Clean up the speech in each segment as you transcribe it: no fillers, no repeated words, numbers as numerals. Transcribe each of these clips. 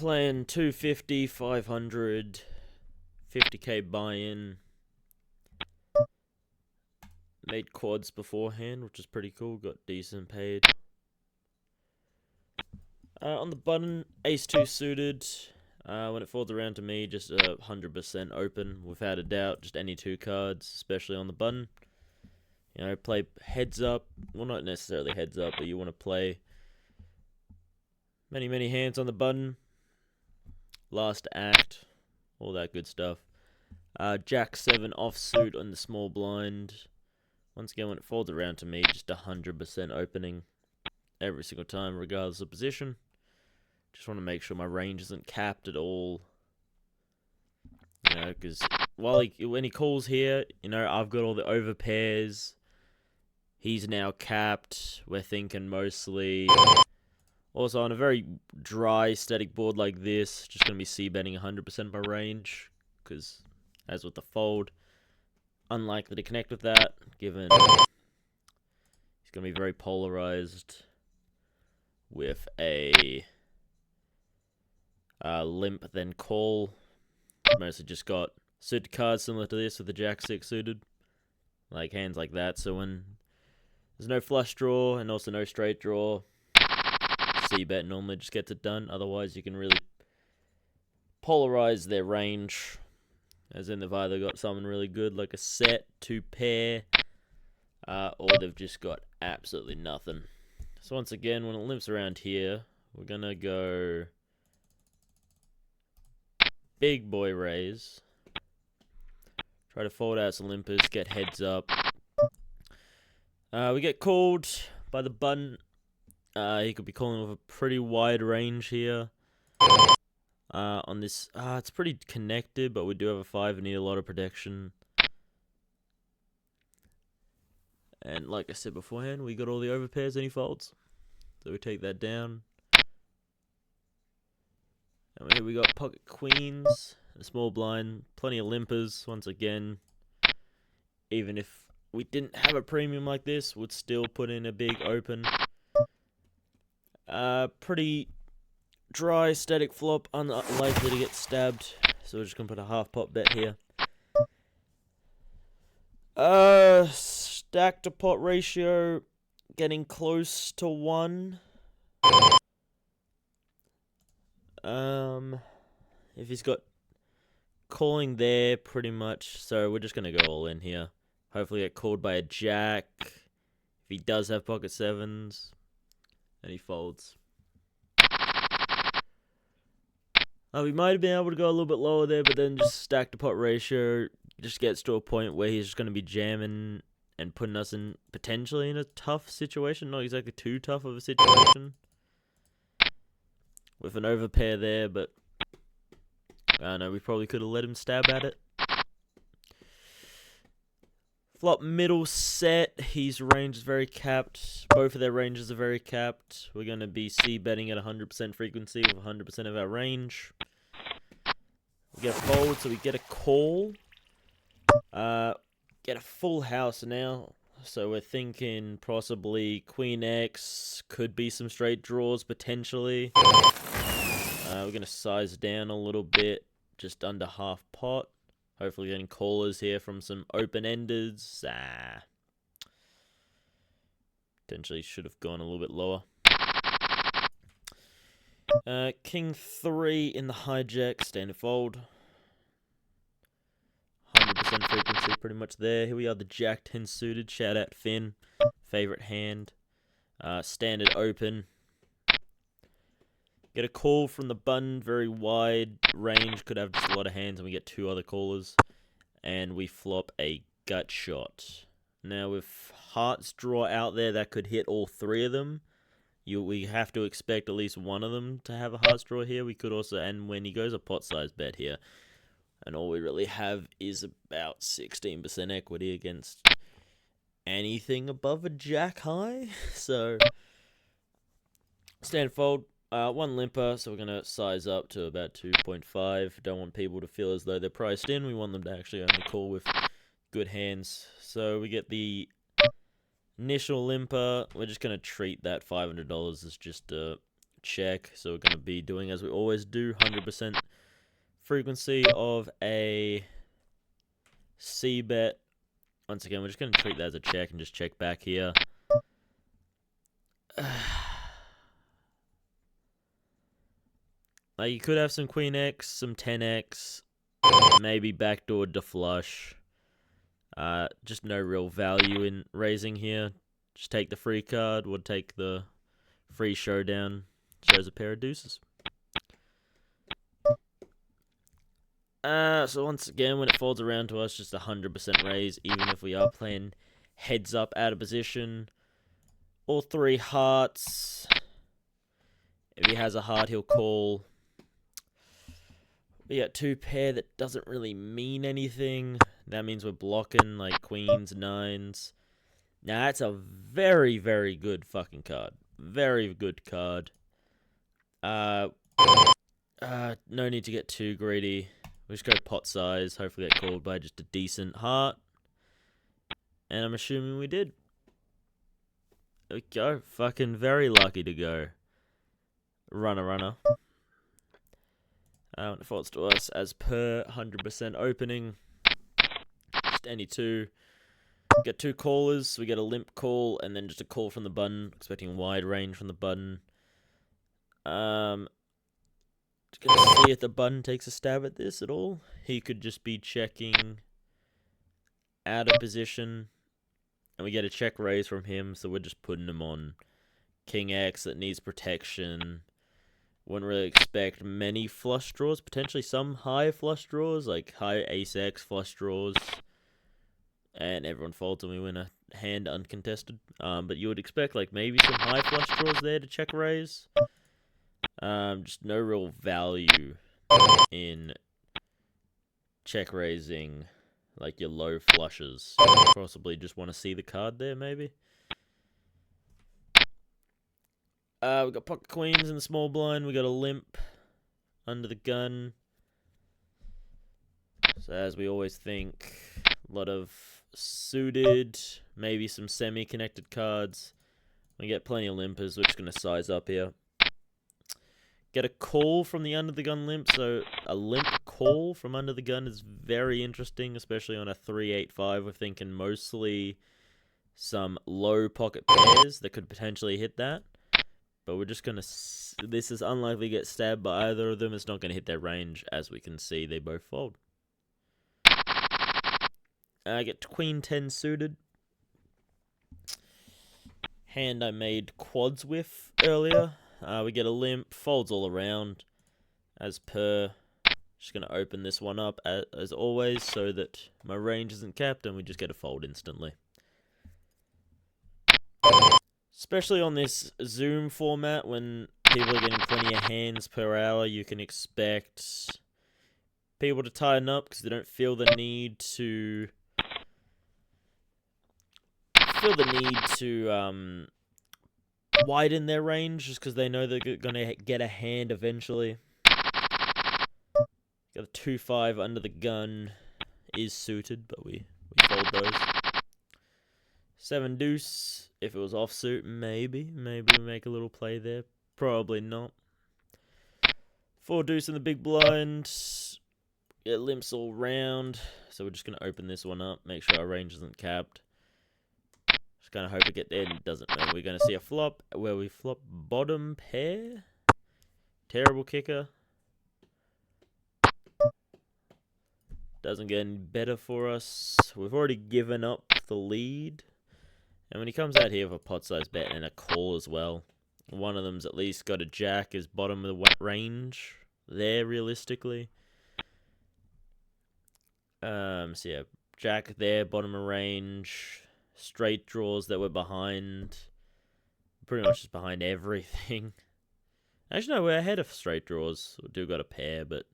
playing 250, 500, 50k buy-in. Made quads beforehand, which is pretty cool. Got decent paid. On the button, ace-2 suited. When it folds around to me, just 100% open, without a doubt. Just any two cards, especially on the button. You know, play heads up. Well, not necessarily heads up, but you want to play many hands on the button. Last act, all that good stuff. Jack 7 offsuit on the small blind. Once again, when it folds around to me, just 100% opening every single time, regardless of position. Just want to make sure my range isn't capped at all. You know, because when he calls here, you know, I've got all the overpairs. He's now capped. We're thinking mostly. Also, on a very dry, static board like this, just going to be c-betting 100% my range. Because, as with the fold, unlikely to connect with that, given he's going to be very polarized with a limp then call. Mostly just got suited cards similar to this with the Jack 6 suited. Like hands like that, so when there's no flush draw and also no straight draw, c-bet normally just gets it done. Otherwise, you can really polarize their range. As in, they've either got someone really good, like a set, 2 pair, or they've just got absolutely nothing. So once again, when it limps around here, we're going to go big boy raise. Try to fold out some limpers, get heads up. We get called by the button. He could be calling with a pretty wide range here. On this, it's pretty connected, but we do have a 5 and need a lot of protection. And like I said beforehand, we got all the overpairs and he folds. So we take that down. And here we got pocket queens, a small blind, plenty of limpers. Once again, even if we didn't have a premium like this, would still put in a big open. Pretty dry, static flop, unlikely to get stabbed. So we're just going to put a half pot bet here. Stack to pot ratio, getting close to 1. If he's got calling there, pretty much. So we're just going to go all in here. Hopefully get called by a jack. If he does have pocket 7s, and he folds. We might have been able to go a little bit lower there, but then just stack to pot ratio just gets to a point where he's just going to be jamming and putting us in potentially in a tough situation. Not exactly too tough of a situation. With an overpair there, but I don't know, we probably could have let him stab at it. Flop middle set, his range is very capped. Both of their ranges are very capped. We're going to be c-betting at 100% frequency with 100% of our range. We get a fold, so we get a call. Get a full house now. So we're thinking possibly Queen X, could be some straight draws potentially. We're going to size down a little bit, just under half pot. Hopefully getting callers here from some open-enders. Potentially should have gone a little bit lower. King 3 in the hijack, standard fold. 100% frequency pretty much there. Here we are, the Jack 10 suited. Shout out Finn. Favorite hand. Standard open. Get a call from the button, very wide range, could have just a lot of hands, and we get 2 other callers. And we flop a gut shot. Now, with hearts draw out there, that could hit all 3 of them. We have to expect at least one of them to have a hearts draw here. We could also, and when he goes a pot size bet here, and all we really have is about 16% equity against anything above a jack high. So, standard fold. 1 limper, so we're going to size up to about 2.5. Don't want people to feel as though they're priced in. We want them to actually only call with good hands. So we get the initial limper. We're just going to treat that $500 as just a check. So we're going to be doing as we always do, 100% frequency of a C bet. Once again, we're just going to treat that as a check and just check back here. You could have some Queen X, some 10X, maybe backdoor to flush. Just no real value in raising here. Just take the free card, we'll take the free showdown. Shows a pair of deuces. So once again, when it folds around to us, just 100% raise, even if we are playing heads up out of position. All three hearts. If he has a heart, he'll call. We got two pair that doesn't really mean anything. That means we're blocking like queens, nines. Now that's a very, very good fucking card. Very good card. No need to get too greedy. We just go pot size. Hopefully get called by just a decent heart. And I'm assuming we did. There we go. Fucking very lucky to go. Runner. When it falls to us as per 100% opening. Just any two. Get two callers. We get a limp call and then just a call from the button. Expecting wide range from the button. Just gonna see if the button takes a stab at this at all. He could just be checking out of position. And we get a check raise from him, so we're just putting him on King X that needs protection. Wouldn't really expect many flush draws. Potentially some high flush draws, like high ace X flush draws. And everyone folds and we win a hand uncontested. But you would expect like maybe some high flush draws there to check raise. Just no real value in check raising like your low flushes. Possibly just want to see the card there, maybe. We've got pocket queens in the small blind. We got a limp under the gun. So as we always think, a lot of suited, maybe some semi-connected cards. We get plenty of limpers. We're just going to size up here. Get a call from the under the gun limp. So a limp call from under the gun is very interesting, especially on a 3-8-5. We're thinking mostly some low pocket pairs that could potentially hit that. But we're just going to... This is unlikely to get stabbed by either of them. It's not going to hit their range. As we can see, they both fold. I get Queen 10 suited. Hand I made quads with earlier. We get a limp. Folds all around. As per. Just going to open this one up as always so that my range isn't capped and we just get a fold instantly. Especially on this Zoom format, when people are getting plenty of hands per hour, you can expect people to tighten up because they don't feel the need to widen their range just because they know they're going to get a hand eventually. Got a 2-5 under the gun is suited, but we fold those. 7 deuce. If it was offsuit, maybe we make a little play there. Probably not. 4 deuce in the big blind. Get limps all round. So we're just going to open this one up. Make sure our range isn't capped. Just going to hope we get there and it doesn't. And we're going to see a flop where we flop bottom pair. Terrible kicker. Doesn't get any better for us. We've already given up the lead. And when he comes out here with a pot size bet and a call as well, one of them's at least got a jack as bottom of the range there realistically. So yeah, jack there, bottom of range, straight draws that were behind, pretty much just behind everything. Actually, no, we're ahead of straight draws. We do got a pair, but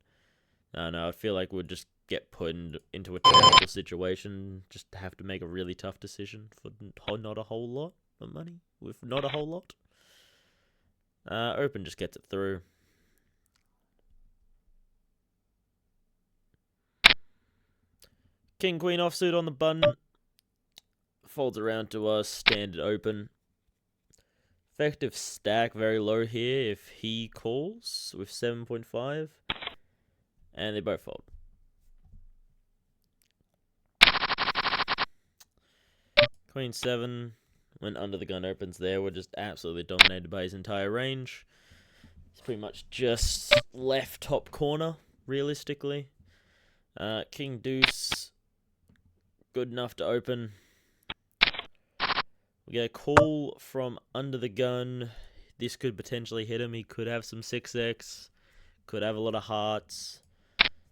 no, I feel like we'd just get put into a terrible situation, just to have to make a really tough decision for not a whole lot of money, with not a whole lot. Open just gets it through. King Queen offsuit on the button. Folds around to us, standard open. Effective stack very low here if he calls with 7.5. And they both fold. Queen 7. When under the gun opens there, we're just absolutely dominated by his entire range. It's pretty much just left top corner, realistically. King Deuce, good enough to open. We get a call from under the gun. This could potentially hit him. He could have some 6x, could have a lot of hearts.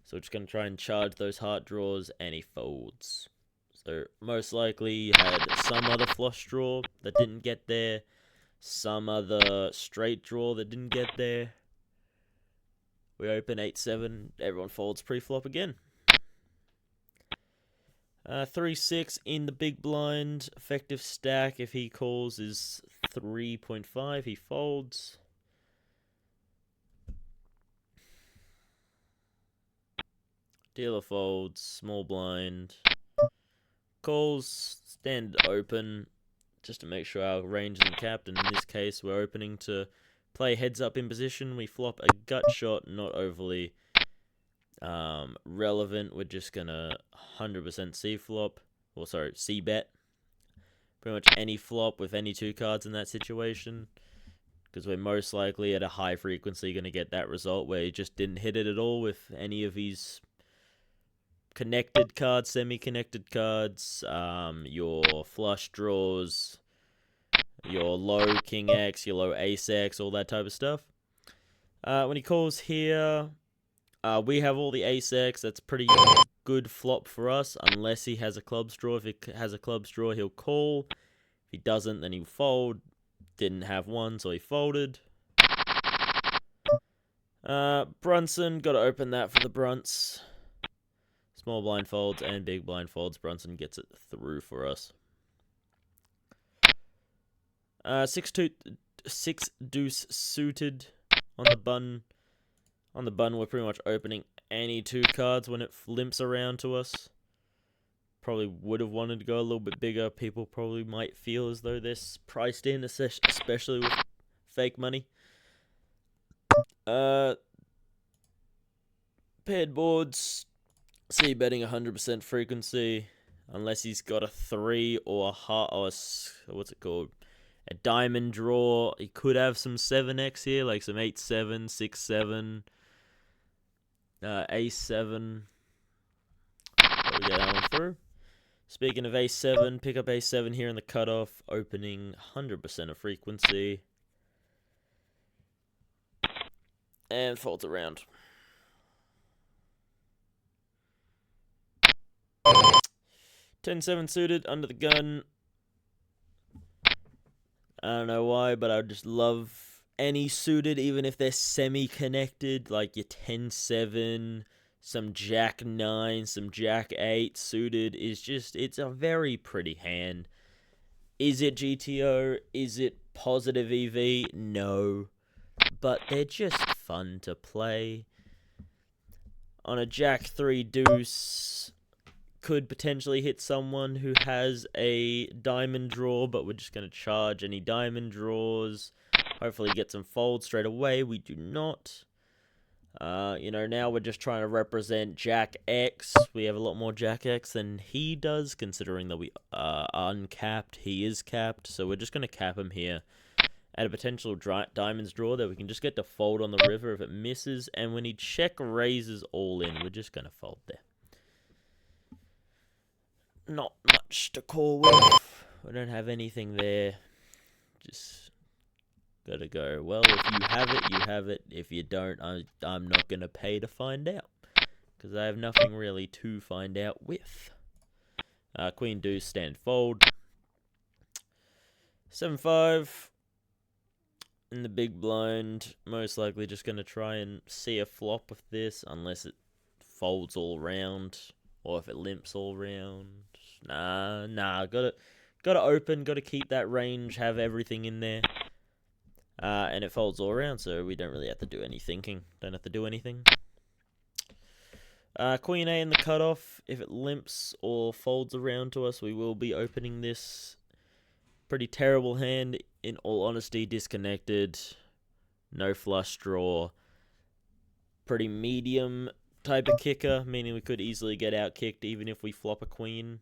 So we're just going to try and charge those heart draws, and he folds. So most likely he had some other flush draw that didn't get there, some other straight draw that didn't get there. We open 8-7, everyone folds pre-flop again. 3-6 in the big blind. Effective stack if he calls is 3.5. He folds. Dealer folds. Small blind. Calls. Stand open. Just to make sure our range isn't capped. And in this case, we're opening to play heads up in position. We flop a gut shot, not overly relevant. We're just gonna 100% C-flop, or sorry, C-bet. Pretty much any flop with any two cards in that situation, because we're most likely at a high frequency going to get that result where he just didn't hit it at all with any of his connected cards, semi-connected cards, your flush draws, your low King X, your low Ace X, all that type of stuff. When he calls here, we have all the Ace X. That's pretty good flop for us, unless he has a clubs draw. If he has a clubs draw, he'll call. If he doesn't, then he'll fold. Didn't have one, so he folded. Brunson, got to open that for the Brunts. Small blind folds and big blind folds. Brunson gets it through for us. 6 deuce suited on the button. On the button, we're pretty much opening any two cards when it limps around to us. Probably would have wanted to go a little bit bigger. People probably might feel as though they're priced in, especially with fake money. Paired boards, see betting 100% frequency, unless he's got a 3 or a heart, or what's it called? A diamond draw. He could have some 7x here, like some 8-7, 6-7. A7. We'll get that one through. Speaking of A7, pick up A7 here in the cutoff, opening 100% of frequency. And folds around. 10-7 suited, under the gun. I don't know why, but I just love any suited, even if they're semi-connected, like your 10-7, some Jack-9, some Jack-8 suited is just, it's a very pretty hand. Is it GTO? Is it positive EV? No. But they're just fun to play. On a Jack-3 deuce, could potentially hit someone who has a diamond draw, but we're just going to charge any diamond draws. Hopefully get some folds straight away. We do not. Now we're just trying to represent Jack X. We have a lot more Jack X than he does, considering that we are uncapped. He is capped, so we're just going to cap him here at a potential diamonds draw that we can just get to fold on the river if it misses. And when he check raises all in, we're just going to fold there. Not much to call with. We don't have anything there. Just gotta go. Well, if you have it, you have it. If you don't, I'm not gonna pay to find out, because I have nothing really to find out with. Queen deuce, stand fold. 7-5 in the big blind. Most likely just gonna try and see a flop with this, unless it folds all round, or if it limps all round. Nah. Gotta open. Gotta keep that range. Have everything in there. And it folds all around, so we don't really have to do any thinking. Don't have to do anything. Queen A in the cutoff. If it limps or folds around to us, we will be opening this. Pretty terrible hand. in all honesty, disconnected, no flush draw, pretty medium type of kicker, meaning we could easily get out kicked even if we flop a queen.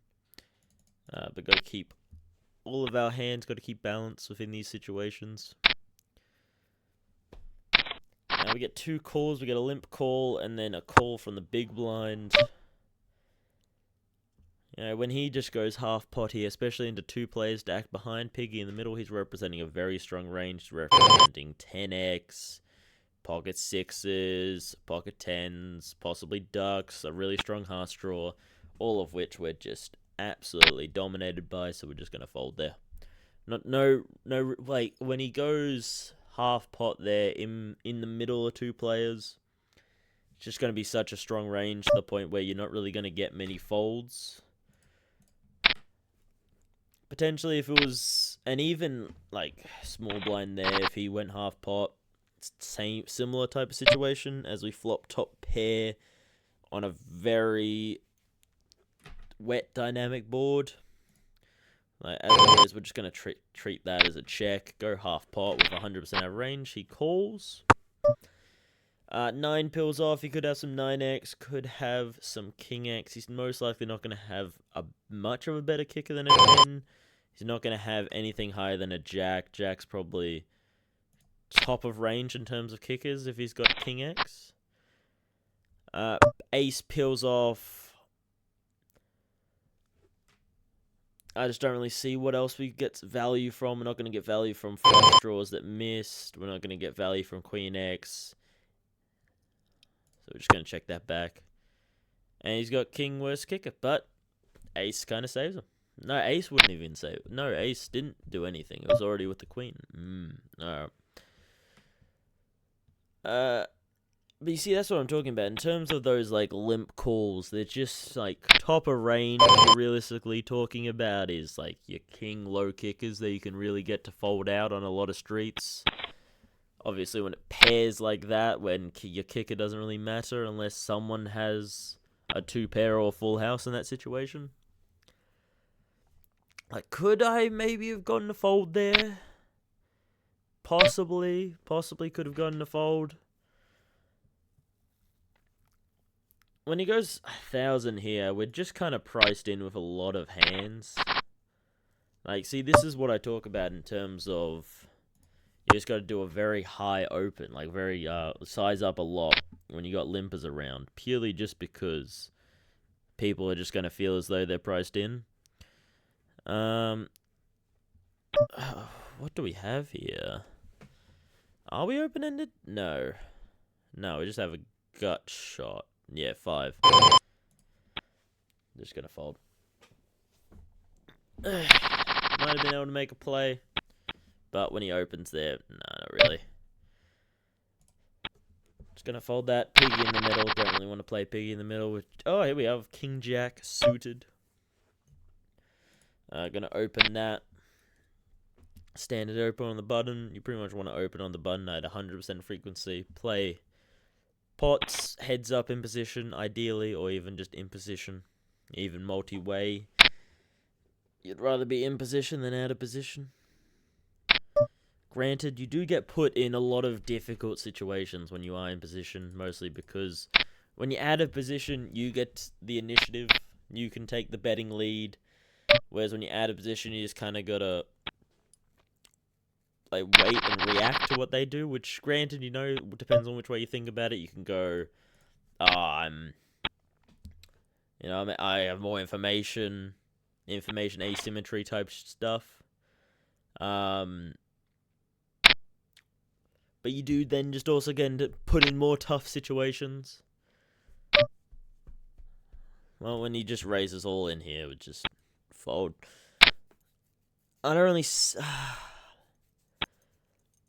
But got to keep all of our hands, got to keep balance within these situations. Now we get two calls. We get a limp call and then a call from the big blind. You know, when he just goes half pot here, especially into two players stacked behind Piggy in the middle, he's representing a very strong range, representing 10x, pocket 6s, pocket 10s, possibly ducks, a really strong heart draw, all of which we're just absolutely dominated by, so we're just going to fold there. Like, when he goes half pot there in the middle of two players, it's just going to be such a strong range to the point where you're not really going to get many folds. Potentially, if it was an even, like, small blind there, if he went half pot, similar type of situation as we flop top pair on a very wet dynamic board. Like, as always, we're just going to treat that as a check. Go half pot with 100% out of range. He calls. 9 pills off. He could have some 9x, could have some king x. He's most likely not going to have much of a better kicker than a 10. He's not going to have anything higher than a jack. Jack's probably top of range in terms of kickers if he's got king x. Ace pills off. I just don't really see what else we get value from. We're not going to get value from flush draws that missed. We're not going to get value from queen x. So we're just going to check that back. And he's got king worst kicker, but ace kind of saves him. No, ace wouldn't even save. No, ace didn't do anything. It was already with the queen. Alright. But you see, that's what I'm talking about. In terms of those, like, limp calls, they're just, like, top of range. You're realistically talking about is, like, your king low kickers that you can really get to fold out on a lot of streets. Obviously, when it pairs like that, when your kicker doesn't really matter unless someone has a 2-pair or full house in that situation. Like, could I maybe have gotten a fold there? Possibly could have gotten a fold. When he goes 1,000 here, we're just kind of priced in with a lot of hands. Like, see, this is what I talk about in terms of you just got to do a very high open, like very size up a lot when you got limpers around, purely just because people are just going to feel as though they're priced in. What do we have here? Are we open-ended? No, we just have a gut shot. Yeah, 5. Just gonna fold. Might have been able to make a play, but when he opens there, no, not really. Just gonna fold that. Piggy in the middle. Don't really want to play piggy in the middle. Oh, here we have king jack suited. Gonna open that. Standard open on the button. You pretty much want to open on the button at 100% frequency. Play pots, heads up in position, ideally, or even just in position. Even multi-way. You'd rather be in position than out of position. Granted, you do get put in a lot of difficult situations when you are in position, mostly because when you're out of position, you get the initiative. You can take the betting lead. Whereas when you're out of position, you just kind of gotta like wait and react to what they do, which granted, you know, depends on which way you think about it. You can go, I have more information asymmetry type stuff. But you do then just also get to put in more tough situations. Well, when he just raises all in here, would just fold. I don't really.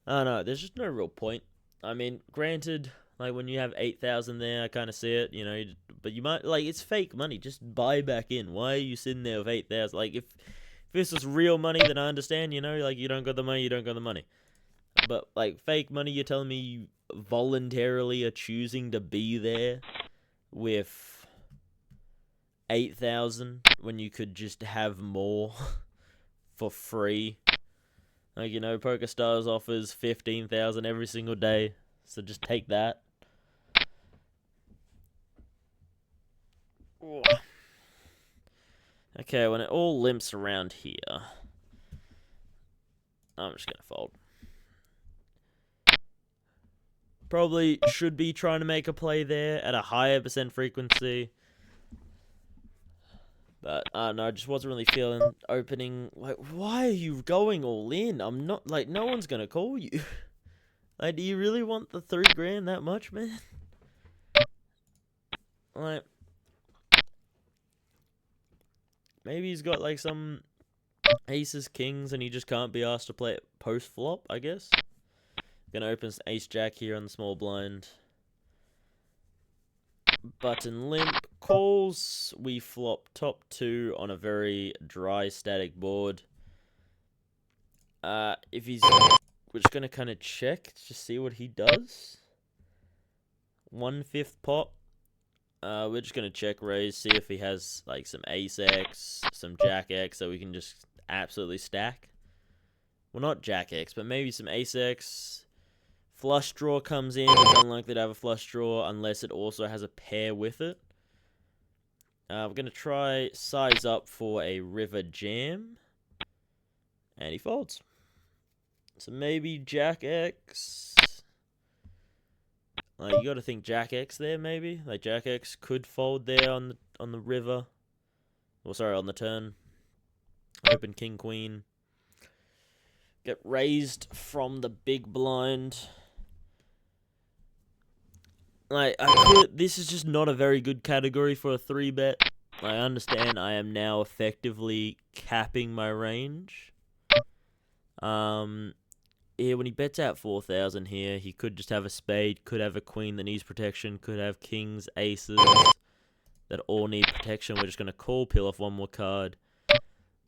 I don't know, there's just no real point. I mean, granted, like, when you have 8,000 there, I kind of see it, you know, but you might, like, it's fake money, just buy back in. Why are you sitting there with 8,000? Like, if this is real money, then I understand, you know, like, you don't got the money, you don't got the money. But, like, fake money, you're telling me you voluntarily are choosing to be there with 8,000 when you could just have more for free. Like, you know, PokerStars offers 15,000 every single day, so just take that. Ooh. Okay, when it all limps around here, I'm just gonna fold. Probably should be trying to make a play there at a higher percent frequency. But, I don't know, I just wasn't really feeling opening. Like, why are you going all in? I'm not, like, no one's gonna call you. Like, do you really want the 3 grand that much, man? Like, maybe he's got, like, some aces, kings, and he just can't be asked to play it post-flop, I guess. Gonna open ace-jack here on the small blind. Button limp, calls. We flop top 2 on a very dry static board. If he's... We're just gonna kind of check, just see what he does. 1/5 pot. We're just gonna check raise, see if he has like some ace X, some jack X that we can just absolutely stack. Well, not jack X, but maybe some ace X. Flush draw comes in. It's unlikely to have a flush draw unless it also has a pair with it. We're gonna try size up for a river jam, and he folds. So maybe jack X. Like, you got to think jack X there, maybe. Like, jack X could fold there on the river. Or sorry, on the turn. Open king queen. Get raised from the big blind. Like, this is just not a very good category for a 3-bet. I understand I am now effectively capping my range. Yeah, when he bets out 4,000 here, he could just have a spade, could have a queen that needs protection, could have kings, aces that all need protection. We're just going to call, peel off one more card.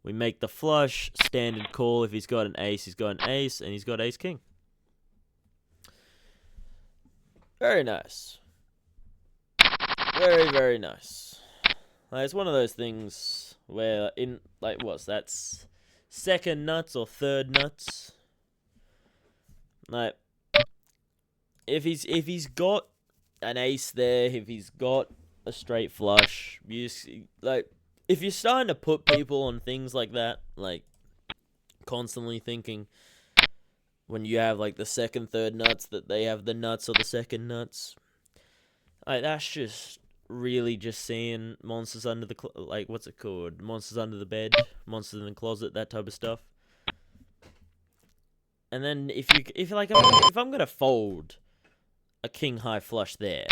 We make the flush, standard call. If he's got an ace, he's got an ace, and he's got ace-king. Very nice. Very, very nice. Like, it's one of those things where that's second nuts or third nuts. Like, if he's got an ace there, if he's got a straight flush, if you're starting to put people on things like that, like constantly thinking when you have like the second, third nuts that they have the nuts or the second nuts, like that's just really just seeing monsters under the what's it called? Monsters under the bed, monsters in the closet, that type of stuff. And then if I'm gonna fold a king high flush there,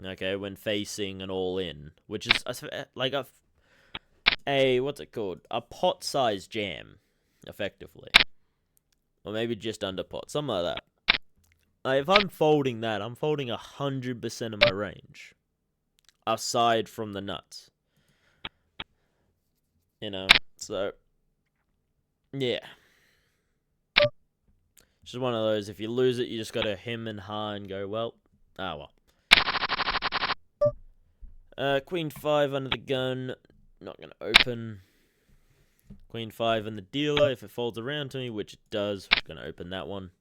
okay, when facing an all in, which is like a what's it called? A pot size jam, effectively, or maybe just under pot, something like that. Like, if I'm folding that, I'm folding 100% of my range, aside from the nuts. You know, so yeah. Just one of those, if you lose it, you just gotta hem and ha and go, well, Queen 5 under the gun, not gonna open. Queen 5 and the dealer, if it folds around to me, which it does, I'm gonna open that one.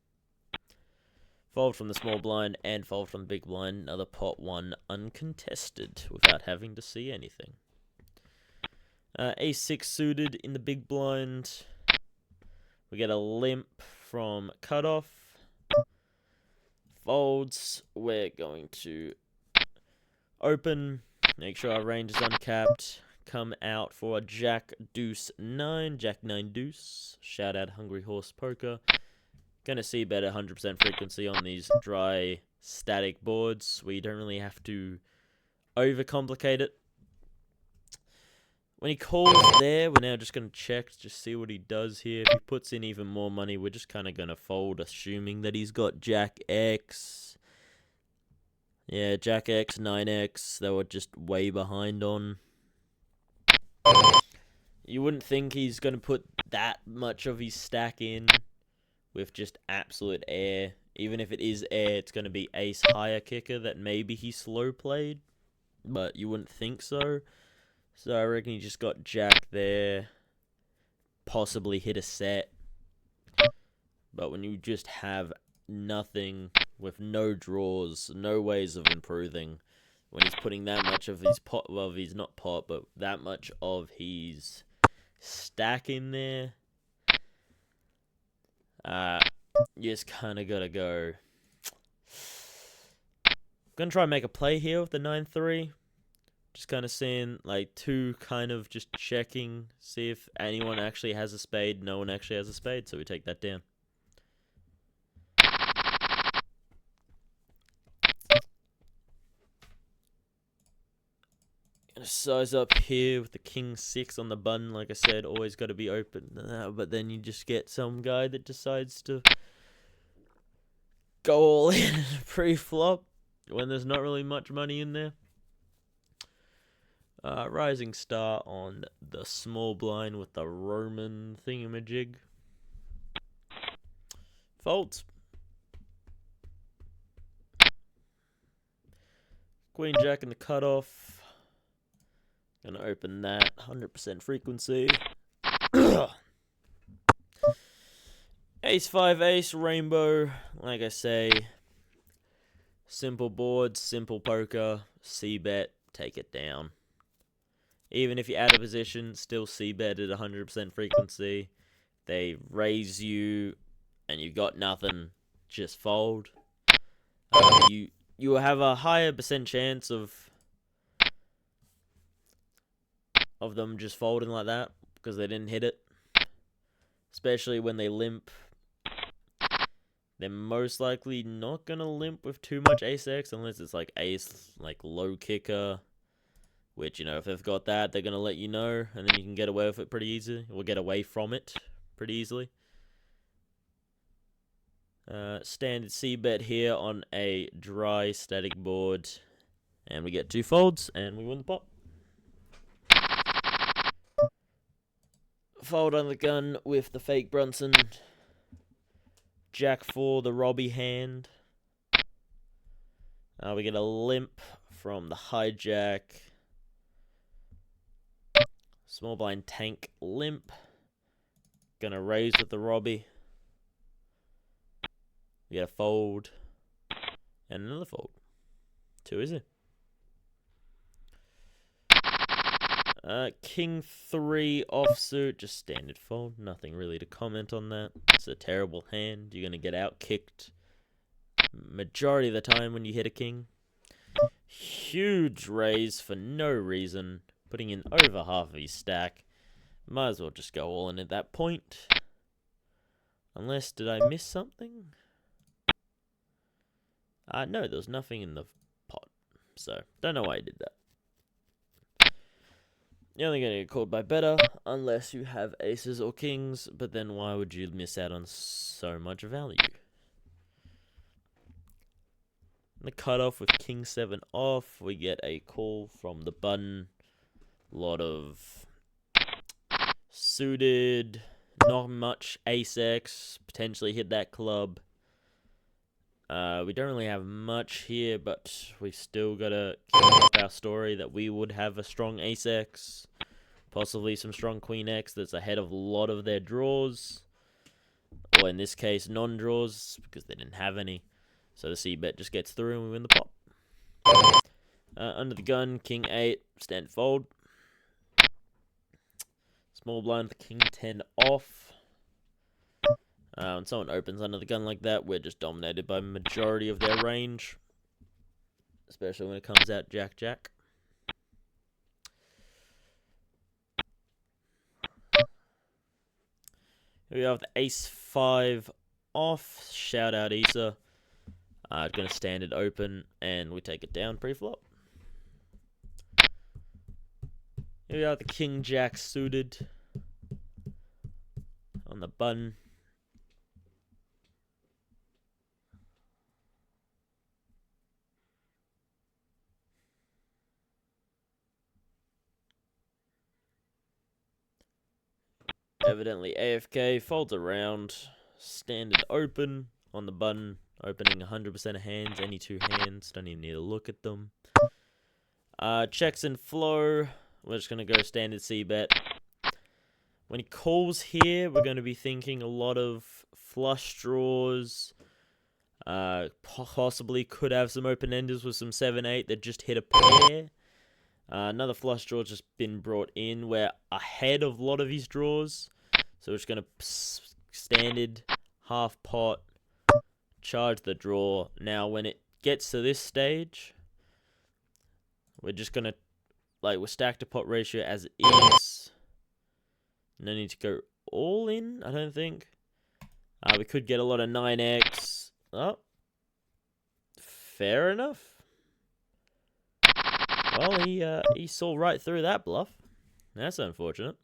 Fold from the small blind and fold from the big blind, another pot 1 uncontested without having to see anything. Ace-6 suited in the big blind. We get a limp from cutoff. Folds. We're going to open. Make sure our range is uncapped. Come out for a Jack Deuce 9. Jack 9 Deuce. Shout out Hungry Horse Poker. Gonna see better 100% frequency on these dry static boards. We don't really have to overcomplicate it. When he calls there, we're now just going to check, just see what he does here. If he puts in even more money, we're just kind of going to fold, assuming that he's got Jack X. Yeah, Jack X, 9X, that we're just way behind on. You wouldn't think he's going to put that much of his stack in with just absolute air. Even if it is air, it's going to be ace higher kicker that maybe he slow played, but you wouldn't think so. So I reckon he just got Jack there, possibly hit a set. But when you just have nothing with no draws, no ways of improving, when he's putting that much of his pot, well, he's not pot, but that much of his stack in there, you just kind of gotta go. I'm gonna try and make a play here with the 9-3. Just kind of seeing, like, two kind of just checking, see if anyone actually has a spade. No one actually has a spade, so we take that down. Gonna size up here with the king 6 on the button. Like I said, always got to be open. But then you just get some guy that decides to go all in pre-flop when there's not really much money in there. Rising star on the small blind with the Roman thingamajig. Folds. Queen jack in the cutoff. Gonna open that 100% frequency. Ace 5 ace rainbow. Like I say, simple board, simple poker. C-bet, take it down. Even if you're out of position, still C-bet at 100% frequency. They raise you, and you got nothing. Just fold. You will have a higher percent chance of them just folding like that because they didn't hit it. Especially when they limp. They're most likely not gonna limp with too much ace-x unless it's like ace, like low kicker. Which, you know, if they've got that, they're going to let you know, and then you can get away with it pretty easily. Or get away from it pretty easily. Standard C-bet here on a dry static board. And we get 2 folds, and we win the pot. Fold on the gun with the fake Brunson. Jack 4, the Robbie hand. We get a limp from the hijack. Small blind tank limp. Gonna raise with the Robbie. We get a fold. And another fold. 2 is it? King 3 offsuit. Just standard fold. Nothing really to comment on that. It's a terrible hand. You're gonna get out kicked majority of the time when you hit a king. Huge raise for no reason. Putting in over half of his stack. Might as well just go all in at that point. Unless, did I miss something? No, there was nothing in the pot. So, don't know why I did that. You're only going to get called by better unless you have aces or kings. But then why would you miss out on so much value? The cutoff with king 7 off. We get a call from the button. Lot of suited, not much ace-x, potentially hit that club. We don't really have much here, but we've still got to keep up our story that we would have a strong ace-x, possibly some strong queen-x that's ahead of a lot of their draws, or in this case, non-draws, because they didn't have any. So the C-bet just gets through and we win the pot. Under the gun, king 8, standard fold. Small blind with king 10 off. When someone opens under the gun like that, we're just dominated by majority of their range. Especially when it comes out jack-jack. Here we have the ace 5 off. Shout out Issa. Gonna standard open and we take it down pre-flop. Here we are, the king jack suited on the button. Evidently AFK, folds around, standard open on the button, opening 100% of hands, any 2 hands, don't even need to look at them. Checks and flow. We're just going to go standard C-bet. When he calls here, we're going to be thinking a lot of flush draws. Possibly could have some open-enders with some 7-8 that just hit a pair. Another flush draw just been brought in. We're ahead of a lot of his draws. So we're just going to standard, half pot, charge the draw. Now, when it gets to this stage, we're just going to, we're stacked to pot ratio as it is. No need to go all in, I don't think. We could get a lot of 9x. Oh. Fair enough. Well, he saw right through that bluff. That's unfortunate.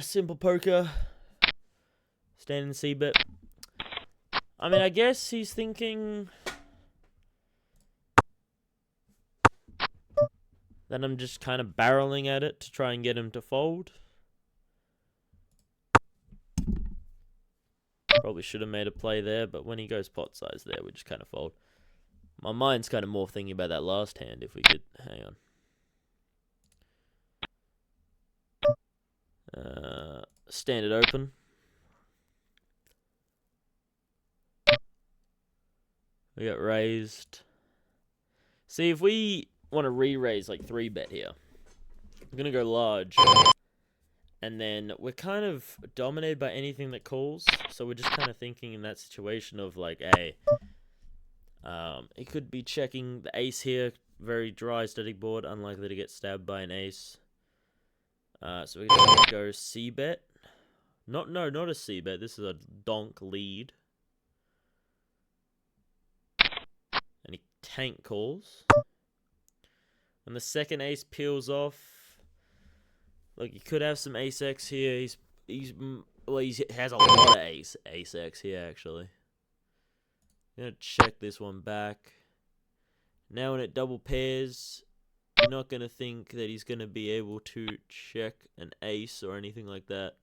Simple poker. Standing C-bet. I mean, I guess he's thinking that I'm just kind of barreling at it to try and get him to fold. Probably should have made a play there, but when he goes pot size there, we just kind of fold. My mind's kind of more thinking about that last hand, if we could... Hang on. Standard open. We got raised. See, if we want to re-raise, 3-bet here, I'm going to go large. And then we're kind of dominated by anything that calls. So we're just kind of thinking in that situation of hey, he could be checking the ace here. Very dry static board, unlikely to get stabbed by an ace. So we're going to go C-bet. Not a C-bet. This is a donk lead. And he tank calls. When the second ace peels off, look, you could have some ace-x here. He has a lot of ace-x here, actually. I'm going to check this one back. Now when it double pairs, you're not going to think that he's going to be able to check an ace or anything like that.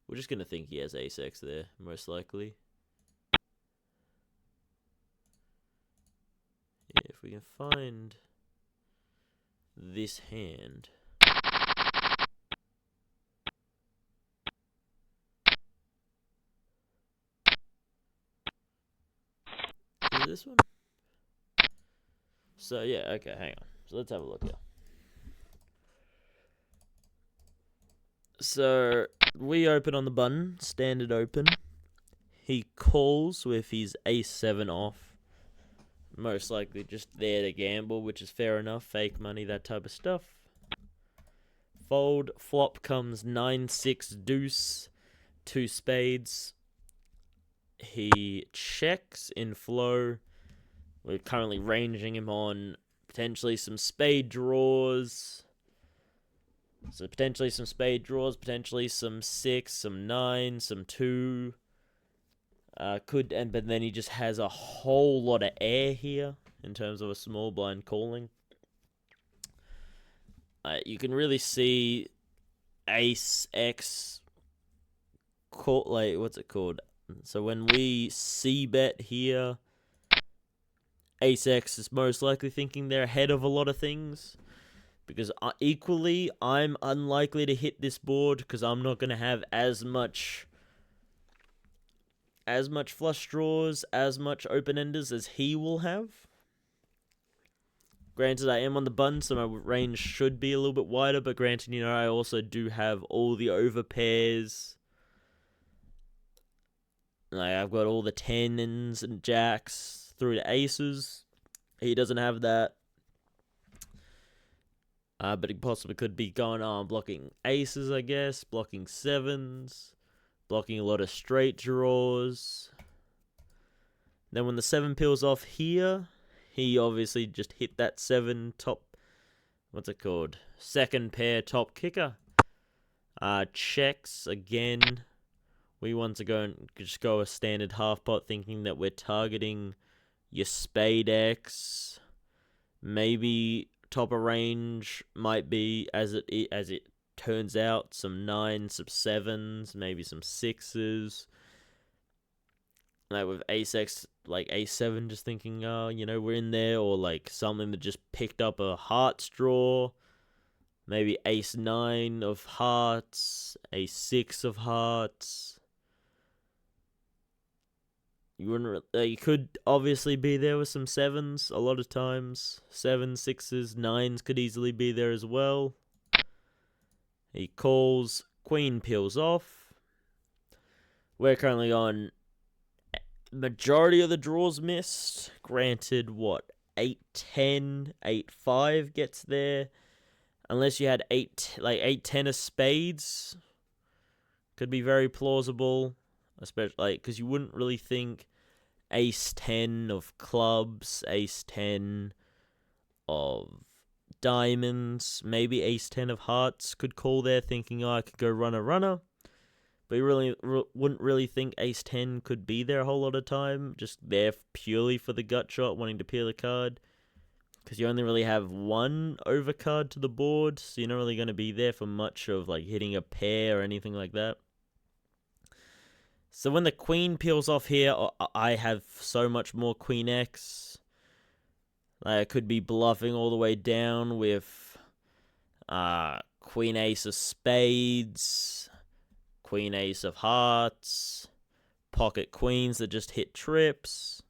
We're just going to think he has ace-x there, most likely. Yeah, if we can find this hand... Is this one? So, yeah, okay, hang on. So, let's have a look here. So, we open on the button, standard open. He calls with his ace-7 off. Most likely just there to gamble, which is fair enough. Fake money, that type of stuff. Fold, flop comes 9-6 deuce, 2 spades. He checks in flow. We're currently ranging him on potentially some spade draws. So potentially some spade draws, potentially some 6, some 9, some 2. But then he just has a whole lot of air here in terms of a small blind calling. You can really see ace X call, what's it called? So when we C-bet here, ace X is most likely thinking they're ahead of a lot of things. Because equally, I'm unlikely to hit this board because I'm not going to have as much flush draws, as much open-enders as he will have. Granted, I am on the button, so my range should be a little bit wider, but granted, I also do have all the overpairs. I've got all the 10s and jacks through to aces. He doesn't have that. But he possibly could be going on blocking aces, I guess, blocking 7s, blocking a lot of straight draws. Then when the 7 peels off here, he obviously just hit that 7 top, what's it called? Second pair top kicker. Checks again. We want to go and just go a standard half pot, thinking that we're targeting your spade X. Maybe top of range might be, as it turns out, some 9s, some 7s, maybe some 6s. like with ace X, like ace 7, just thinking, you know, we're in there, or like something that just picked up a hearts draw. Maybe ace 9 of hearts, ace 6 of hearts. You could obviously be there with some 7s a lot of times. 7s, 6s, 9s could easily be there as well. He calls, queen peels off. We're currently on majority of the draws missed. Granted, what, 8-10, 8-5 gets there. Unless you had 8-10 of spades. Could be very plausible. Especially, like, because you wouldn't really think ace 10 of clubs, ace 10 of diamonds, maybe ace 10 of hearts could call there, thinking, oh, I could go runner. But you really wouldn't really think ace 10 could be there a whole lot of time, just there purely for the gut shot, wanting to peel a card. Because you only really have one overcard to the board, so you're not really going to be there for much of like hitting a pair or anything like that. So when the queen peels off here, I have so much more queen X. Like, I could be bluffing all the way down with queen ace of spades, queen ace of hearts, pocket queens that just hit trips,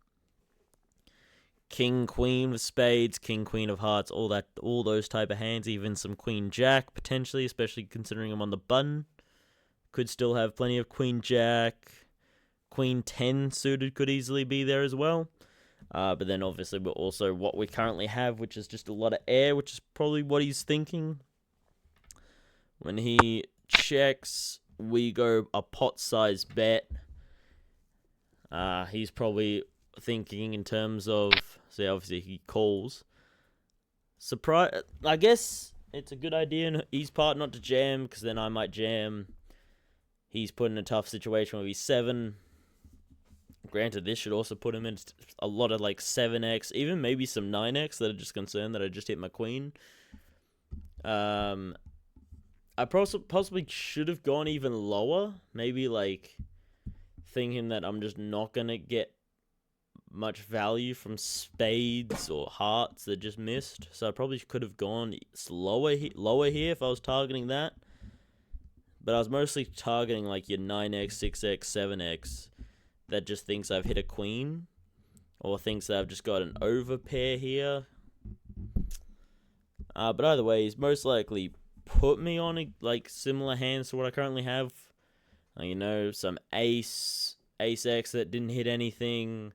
king queen with spades, king queen of hearts, all those type of hands, even some queen jack potentially, especially considering I'm on the button. Could still have plenty of queen jack. Queen 10 suited could easily be there as well. But then obviously we're also what we currently have, which is just a lot of air, which is probably what he's thinking. When he checks, we go a pot size bet. He's probably thinking in terms of, see, obviously he calls. Surprise! I guess it's a good idea on his part not to jam, because then I might jam. He's put in a tough situation with his 7. Granted, this should also put him in a lot of like 7x, even maybe some 9x that are just concerned that I just hit my queen. I possibly should have gone even lower. Maybe like thinking that I'm just not going to get much value from spades or hearts that just missed. So I probably could have gone lower here if I was targeting that. But I was mostly targeting like your 9x, 6x, 7x that just thinks I've hit a queen, or thinks that I've just got an overpair here. But either way, he's most likely put me on like similar hands to what I currently have. You know, some ace X that didn't hit anything,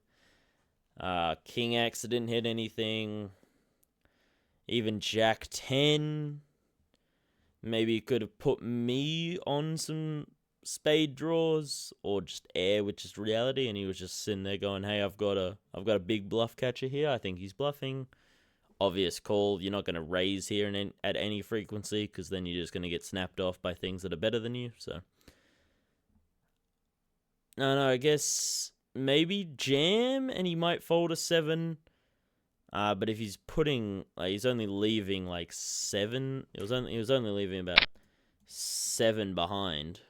king X that didn't hit anything, even jack 10. Maybe he could have put me on some spade draws, or just air, which is reality, and he was just sitting there going, hey, I've got a big bluff catcher here. I think he's bluffing. Obvious call. You're not going to raise here at any frequency, because then you're just going to get snapped off by things that are better than you. So no, I guess maybe jam, and he might fold a 7. But if he's putting, like, he's only leaving like 7. He was only leaving about 7 behind.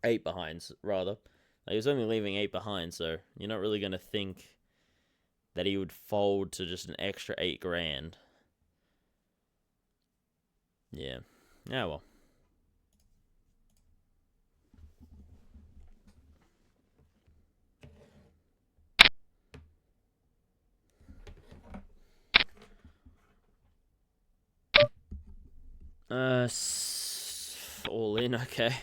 8 behind, rather. Like, he was only leaving 8 behind, so you're not really going to think that he would fold to just an extra 8 grand. Yeah. Yeah, well. All in, okay.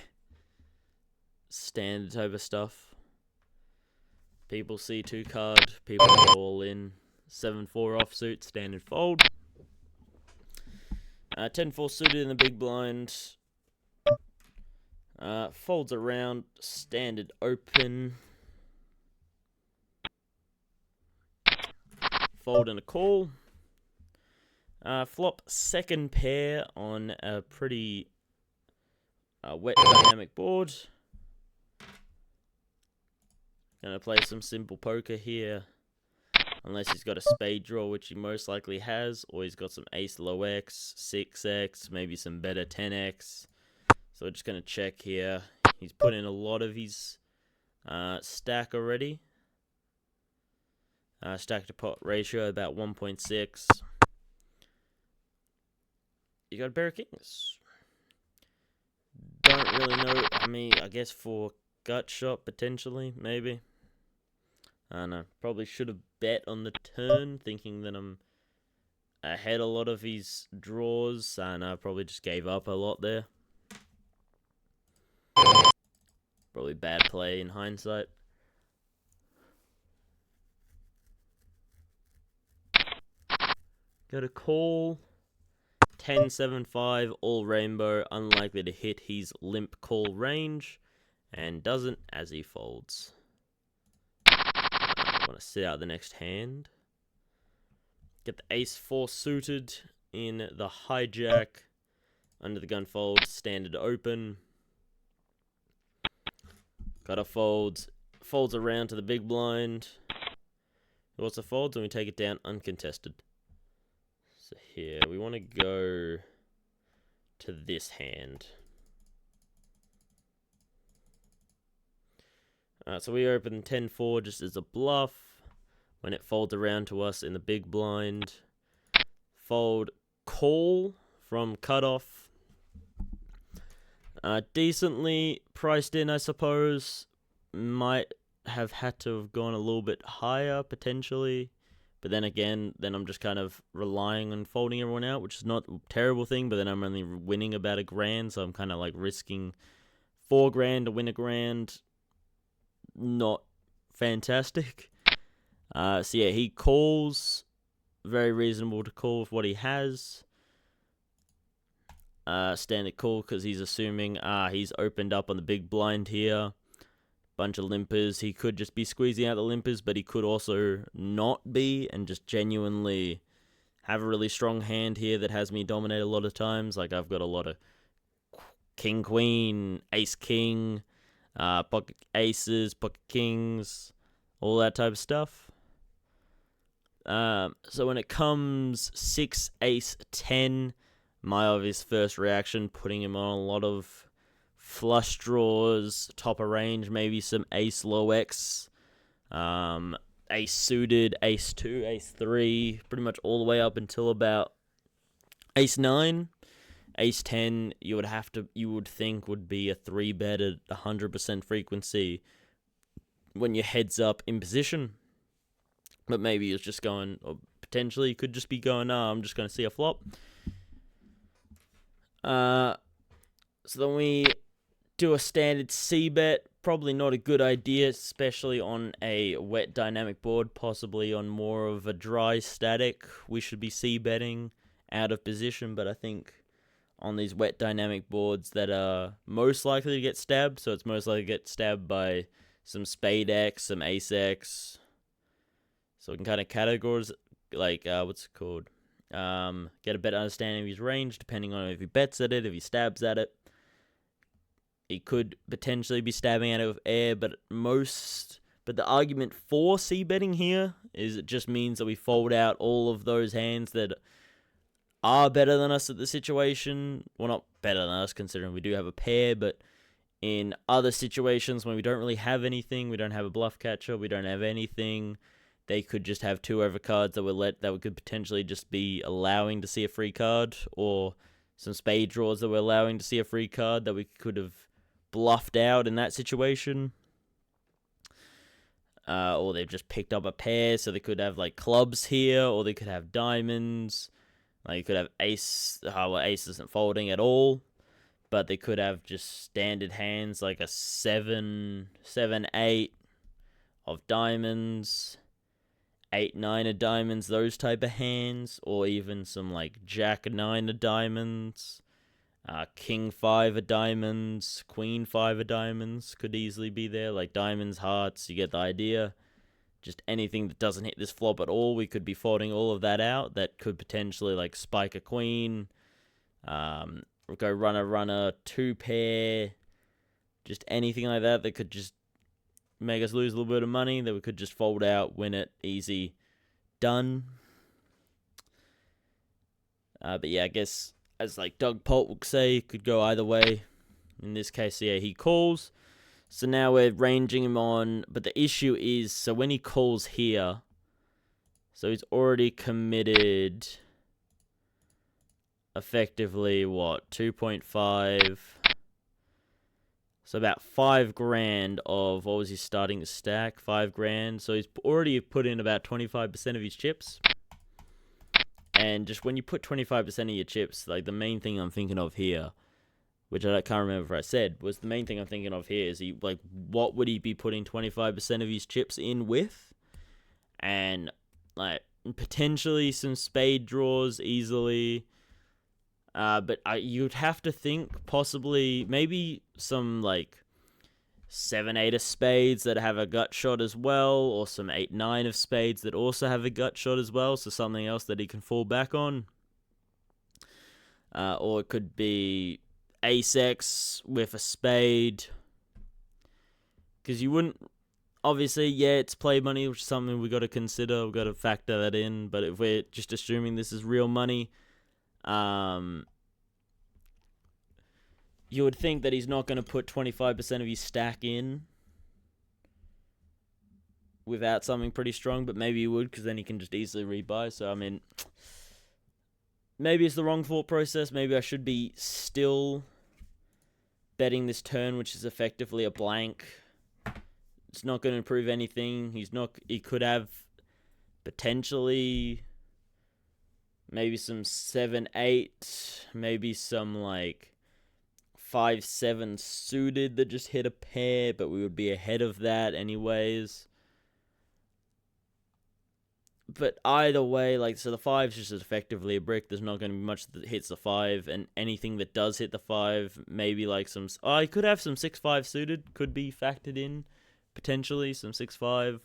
Standard type of stuff. People C2 card, people go all in. 7-4 offsuit, standard fold. 10-4 suited in the big blind. Folds around, standard open. Fold and a call. Flop second pair on a pretty wet dynamic board. Gonna play some simple poker here. Unless he's got a spade draw, which he most likely has, or he's got some ace low X, 6x, maybe some better 10x. So we're just gonna check here. He's put in a lot of his Stack already. Stack to pot ratio about 1.6. You got a pair of kings. Don't really know. I mean, I guess for gut shot potentially, maybe. I don't know. Probably should have bet on the turn, thinking that I'm ahead a lot of his draws, and I probably just gave up a lot there. Probably bad play in hindsight. Go to call. 10-7-5, all rainbow, unlikely to hit his limp call range, and doesn't as he folds. I want to sit out the next hand. Get the ace-4 suited in the hijack. Under the gun fold, standard open. Got a folds around to the big blind. It also folds, and we take it down uncontested. So here, we want to go to this hand. Alright, so we open 10-4 just as a bluff. When it folds around to us in the big blind. Fold call from cutoff. Decently priced in, I suppose. Might have had to have gone a little bit higher, potentially. But then again, I'm just kind of relying on folding everyone out, which is not a terrible thing, but then I'm only winning about $1,000, so I'm kind of like risking $4,000 to win $1,000. Not fantastic. So yeah, he calls. Very reasonable to call with what he has. Standard call because he's assuming he's opened up on the big blind here. Bunch of limpers. He could just be squeezing out the limpers, but he could also not be and just genuinely have a really strong hand here that has me dominate a lot of times. Like I've got a lot of king, queen, ace, king, pocket aces, pocket kings, all that type of stuff. So when it comes 6, ace, 10, my obvious first reaction, putting him on a lot of flush draws, top of range, maybe some ace low X, ace suited, ace 2, ace 3, pretty much all the way up until about ace 9. Ace 10, you would think would be a 3-bet at 100% frequency when your head's up in position. But maybe it's just going, or potentially could just be going, I'm just going to see a flop. So then we do a standard C-bet. Probably not a good idea, especially on a wet dynamic board, possibly on more of a dry static. We should be C-betting out of position, but I think on these wet dynamic boards that are most likely to get stabbed, so it's most likely to get stabbed by some spade X, some ace X. So we can kind of categorize, like, what's it called? Get a better understanding of his range, depending on if he bets at it, if he stabs at it. He could potentially be stabbing at it with air, but the argument for C-betting here is it just means that we fold out all of those hands that are better than us at the situation. Well, not better than us, considering we do have a pair, but in other situations when we don't really have anything, we don't have a bluff catcher, we don't have anything, they could just have 2 overcards that we could potentially just be allowing to see a free card, or some spade draws that we're allowing to see a free card that we could have bluffed out in that situation. Or they've just picked up a pair, so they could have like clubs here, or they could have diamonds. Like you could have ace, well, ace isn't folding at all, but they could have just standard hands like a 7, 8 of diamonds. 8, 9 of diamonds, those type of hands, or even some like Jack 9 of diamonds, King 5 of diamonds, Queen 5 of diamonds could easily be there, like diamonds, hearts, you get the idea. Just anything that doesn't hit this flop at all, we could be folding all of that out. That could potentially like spike a queen, go runner, 2 pair, just anything like that that could just make us lose a little bit of money that we could just fold out, win it, easy, done. But yeah, I guess, as like Doug Polk would say, could go either way. In this case, yeah, he calls. So now we're ranging him on, but the issue is, so when he calls here, so he's already committed effectively, what, 2.5? So about 5 grand of, what was he starting to stack? 5 grand. So he's already put in about 25% of his chips. And just when you put 25% of your chips, like the main thing I'm thinking of here, which I can't remember if I said, was the main thing I'm thinking of here is he, like, what would he be putting 25% of his chips in with? And, like, potentially some spade draws easily. But you'd have to think possibly maybe some, like, 7-8 of spades that have a gut shot as well, or some 8-9 of spades that also have a gut shot as well, so something else that he can fall back on. Or it could be ace-x with a spade, because you wouldn't, obviously, yeah, it's play money, which is something we got to consider, we've got to factor that in, but if we're just assuming this is real money, you would think that he's not going to put 25% of his stack in without something pretty strong, but maybe he would, because then he can just easily rebuy. So, I mean, maybe it's the wrong thought process. Maybe I should be still betting this turn, which is effectively a blank. It's not going to improve anything. He could have potentially maybe some 7-8, maybe some like 5-7 suited that just hit a pair, but we would be ahead of that anyways. But either way, like, so the 5's just effectively a brick. There's not going to be much that hits the 5, and anything that does hit the 5, maybe like some, I could have some 6-5 suited, could be factored in, potentially, some 6-5.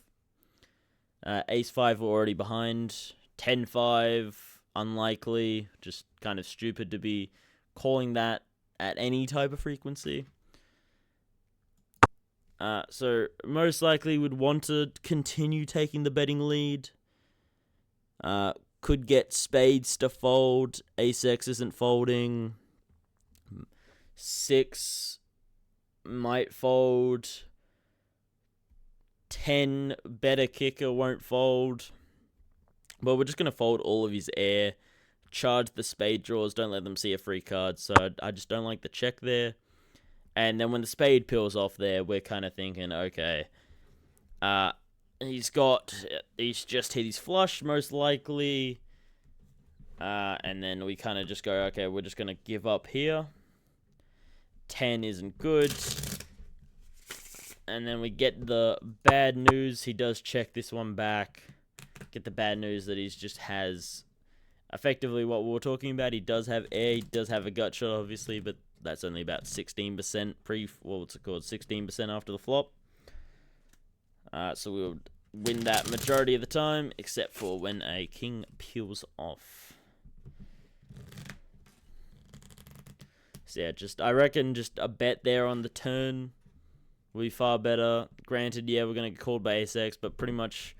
Ace-5 we're already behind. 10-5, unlikely, just kind of stupid to be calling that at any type of frequency. So most likely would want to continue taking the betting lead. Could get spades to fold. Ace-x isn't folding. 6 might fold. 10 better kicker won't fold. But we're just going to fold all of his air. Charge the spade draws. Don't let them see a free card. So I just don't like the check there. And then when the spade peels off there, we're kind of thinking, okay, he's just hit his flush, most likely. And then we kind of just go, okay, we're just going to give up here. 10 isn't good. And then we get the bad news. He does check this one back. Get the bad news that he just has effectively what we were talking about. He does have air. He does have a gut shot, obviously, but that's only about 16% 16% after the flop. So we'll win that majority of the time, except for when a king peels off. So yeah, I reckon just a bet there on the turn will be far better. Granted, yeah, we're going to get called by ace-x, but pretty much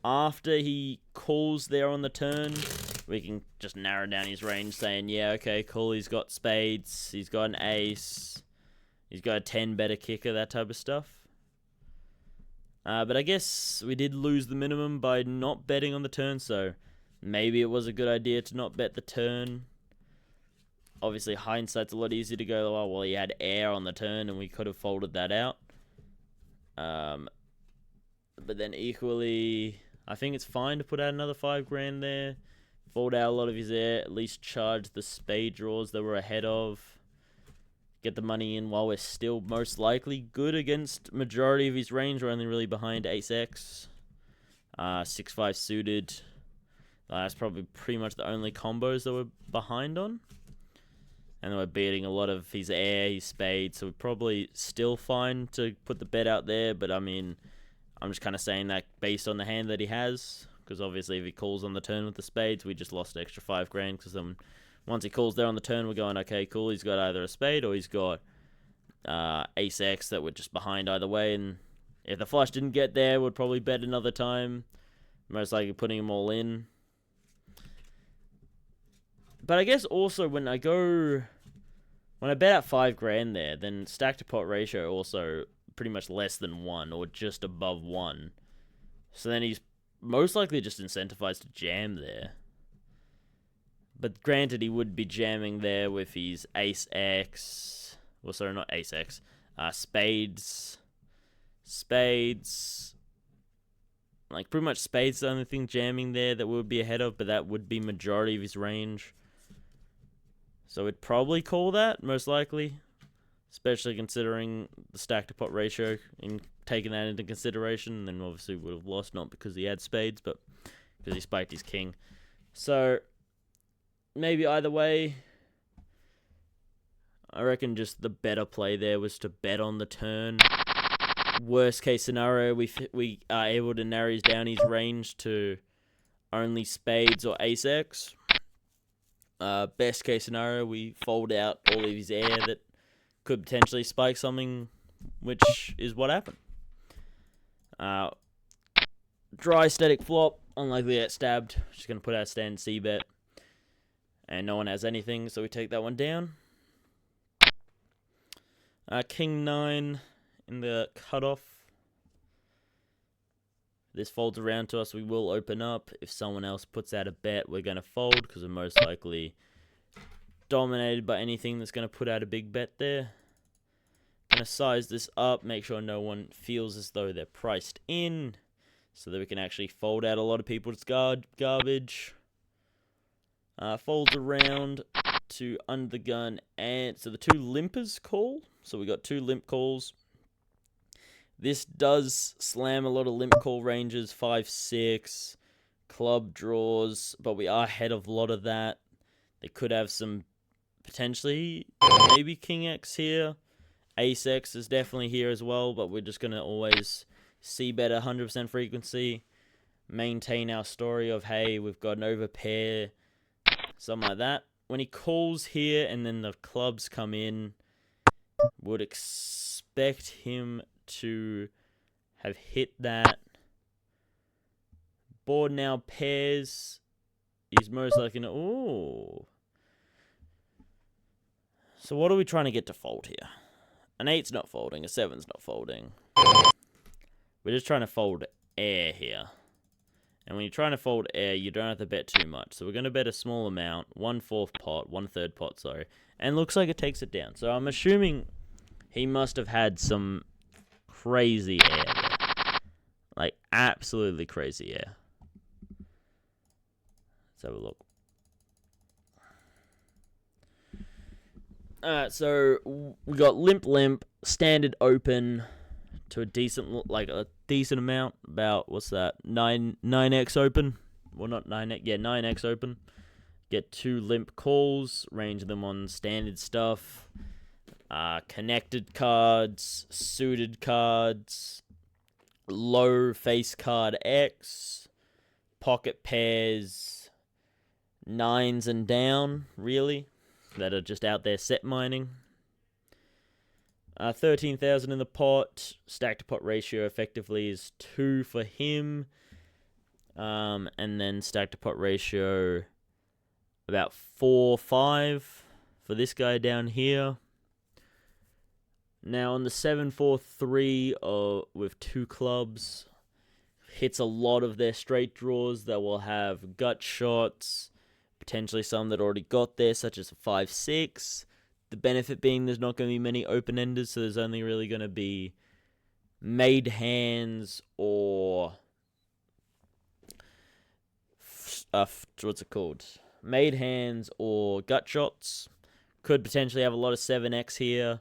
after he calls there on the turn, we can just narrow down his range, saying, yeah, okay, cool, he's got spades, he's got an ace, he's got a 10 better kicker, that type of stuff. But I guess we did lose the minimum by not betting on the turn, so maybe it was a good idea to not bet the turn. Obviously, hindsight's a lot easier to go, oh, well, he had air on the turn, and we could have folded that out. But then equally, I think it's fine to put out another 5 grand there. Fold out a lot of his air, at least charge the spade draws that we're ahead of. Get the money in while we're still most likely good against majority of his range. We're only really behind ace-x. 6-5 suited. That's probably pretty much the only combos that we're behind on. And then we're beating a lot of his air, his spades, so we're probably still fine to put the bet out there. But I mean, I'm just kind of saying that based on the hand that he has. Because obviously if he calls on the turn with the spades, we just lost an extra 5 grand. Because then once he calls there on the turn, we're going, okay, cool, he's got either a spade or he's got ace-x that we're just behind either way. And if the flush didn't get there, we'd probably bet another time. Most likely putting them all in. But I guess also when I bet out 5 grand there, then stack to pot ratio also pretty much less than 1 or just above 1. So then he's most likely just incentivized to jam there. But granted, he would be jamming there with his Ace X. Well, sorry, not Ace X. Spades. Spades. Like, pretty much spades the only thing jamming there that we would be ahead of, but that would be majority of his range. So we'd probably call that, most likely. Especially considering the stack to pot ratio and taking that into consideration. And then obviously would have lost, not because he had spades, but because he spiked his king. So maybe either way. I reckon just the better play there was to bet on the turn. Worst case scenario, we are able to narrow down his range to only spades or ace X. Best case scenario, we fold out all of his air that could potentially spike something, which is what happened. Dry static flop, unlikely to get stabbed. Just going to put out stand C bet. And no one has anything, so we take that one down. King 9 in the cutoff. This folds around to us, we will open up. If someone else puts out a bet, we're going to fold because we're most likely dominated by anything that's going to put out a big bet there. Going to size this up, make sure no one feels as though they're priced in, so that we can actually fold out a lot of people's garbage. Folds around to under the gun, and so the 2 limpers call. So we got 2 limp calls. This does slam a lot of limp call ranges, 5-6, club draws, but we are ahead of a lot of that. They could have some, potentially, maybe King X here. Ace X is definitely here as well, but we're just going to always see bet 100% frequency. Maintain our story of, hey, we've got an overpair, something like that. When he calls here and then the clubs come in, would expect him to have hit that. Board now pairs. He's most likely to... Ooh. So what are we trying to get to fold here? An 8's not folding. A 7's not folding. We're just trying to fold air here. And when you're trying to fold air, you don't have to bet too much. So we're going to bet a small amount. 1/4 pot. 1/3 pot, sorry. And looks like it takes it down. So I'm assuming he must have had some crazy air there. Like, absolutely crazy air. Let's have a look. Alright, so we got limp, standard open to a decent, like a decent amount. About, what's that, 9x open? Well, not 9x, yeah, 9x open. Get 2 limp calls, range them on standard stuff. Connected cards, suited cards, low face card X, pocket pairs, 9s and down, really, that are just out there set mining. 13,000 in the pot. Stack to pot ratio effectively is 2 for him. And then stack to pot ratio about 4-5 for this guy down here. Now on the 7-4-3 with 2 clubs, hits a lot of their straight draws that will have gut shots, potentially some that already got there, such as a 5-6. The benefit being there's not going to be many open-enders, so there's only really going to be made hands or... what's it called? Made hands or gut shots. Could potentially have a lot of 7x here,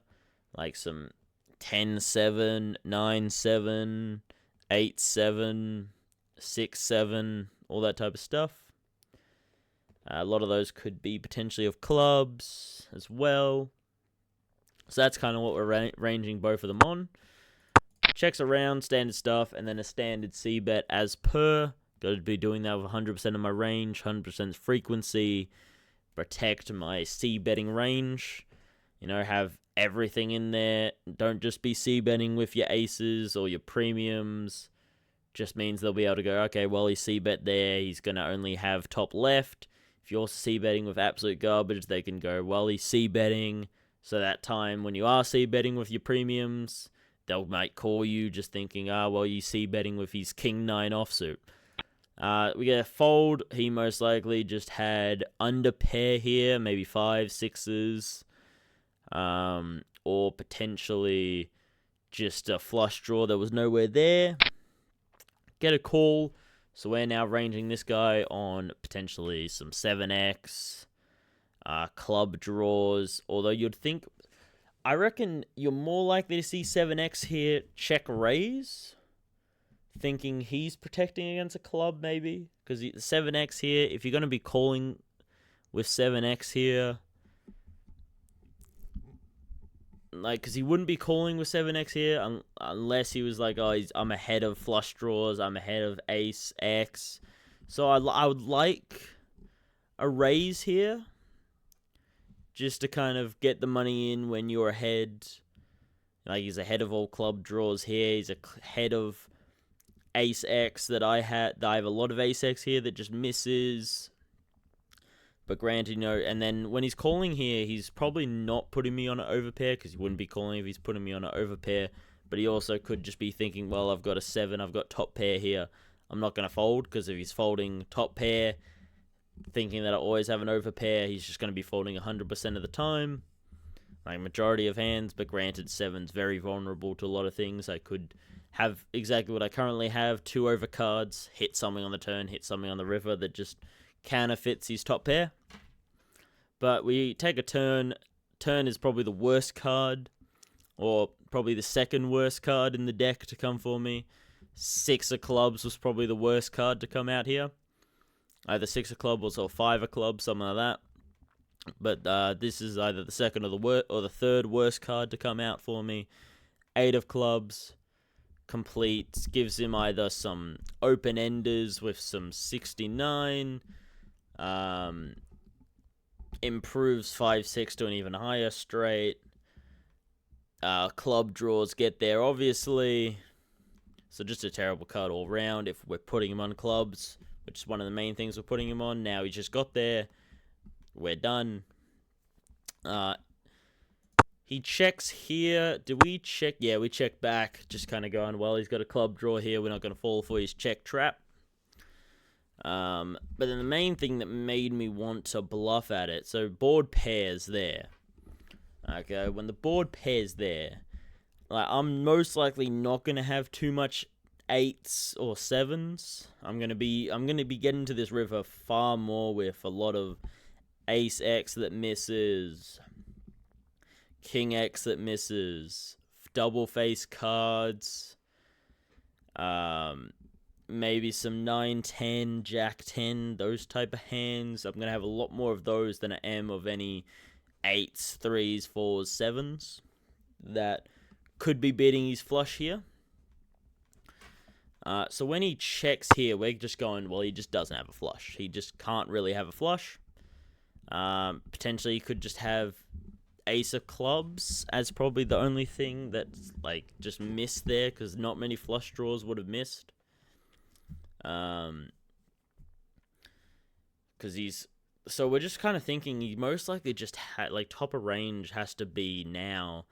like some 10-7, 9-7, 8-7, 6-7, all that type of stuff. A lot of those could be potentially of clubs as well. So that's kind of what we're ranging both of them on. Checks around, standard stuff, and then a standard C-bet as per. Got to be doing that with 100% of my range, 100% frequency. Protect my C-betting range. You know, have everything in there. Don't just be C-betting with your aces or your premiums. Just means they'll be able to go, okay, well, he's C-bet there. He's going to only have top left. If you're C-betting with absolute garbage, they can go, well, he's C-betting. So that time when you are C-betting with your premiums, they'll might call you just thinking, well, you see betting with his king 9 offsuit. We get a fold. He most likely just had under pair here, maybe 5, 6s, or potentially just a flush draw. There was nowhere there. Get a call. So we're now ranging this guy on potentially some 7x, club draws. Although I reckon you're more likely to see 7x here check raise, thinking he's protecting against a club maybe. Because 7x here, if you're going to be calling with 7x here, like, because he wouldn't be calling with 7x here unless he was like, I'm ahead of flush draws, I'm ahead of ace x. So I would like a raise here, just to kind of get the money in when you're ahead. Like, he's ahead of all club draws here. He's ahead of ace x that I have a lot of ace x here that just misses. But granted, and then when he's calling here, he's probably not putting me on an overpair, because he wouldn't be calling if he's putting me on an overpair. But he also could just be thinking, well, I've got a 7, I've got top pair here. I'm not going to fold, because if he's folding top pair, thinking that I always have an overpair, he's just going to be folding 100% of the time. Like, majority of hands, but granted, 7's very vulnerable to a lot of things. I could have exactly what I currently have, 2 overcards, hit something on the turn, hit something on the river that just counterfeits his top pair. But we take a turn. Turn is probably the worst card, or probably the second worst card in the deck to come for me. 6 of clubs was probably the worst card to come out here. Either 6 of clubs or 5 of clubs, something like that. But this is either the second or the third worst card to come out for me. 8 of clubs completes, gives him either some open-enders with some 69, improves 5-6 to an even higher straight. Club draws get there, obviously. So just a terrible card all round if we're putting him on clubs, which is one of the main things we're putting him on. Now he just got there. We're done. He checks here. Do we check? Yeah, we check back. Just kind of going, well, he's got a club draw here. We're not going to fall for his check trap. But then the main thing that made me want to bluff at it, so board pairs there. Okay, when the board pairs there, like, I'm most likely not going to have too much 8s or 7s. I'm going to be getting to this river far more with a lot of ace x that misses, king x that misses, double face cards, maybe some 9-10, jack 10, those type of hands. I'm going to have a lot more of those than I am of any 8s, 3s, 4s, 7s that could be beating his flush here. So when he checks here, we're just going, well, he just doesn't have a flush. He just can't really have a flush. Potentially he could just have ace of clubs as probably the only thing that's, like, just missed there, because not many flush draws would have missed. Because so we're just kind of thinking he most likely just had, like, top of range has to be now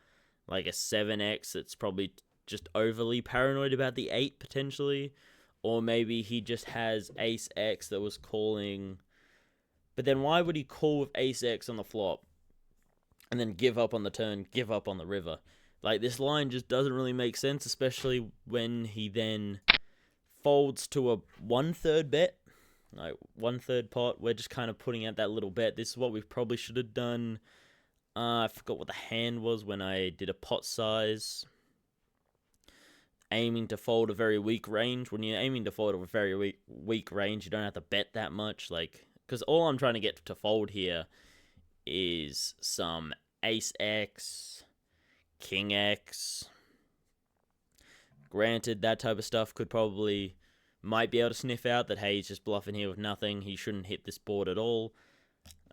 like a 7x that's probably just overly paranoid about the 8 potentially, or maybe he just has ace x that was calling. But then why would he call with ace x on the flop and then give up on the turn, give up on the river? Like, this line just doesn't really make sense, especially when he then folds to a 1/3 bet. Like, 1/3 pot. We're just kind of putting out that little bet. This is what we probably should have done. I forgot what the hand was when I did a pot size. Aiming to fold a very weak range. When you're aiming to fold a very weak range, you don't have to bet that much. Like, because all I'm trying to get to fold here is some ace x, king x. Granted, that type of stuff might be able to sniff out that, hey, he's just bluffing here with nothing. He shouldn't hit this board at all.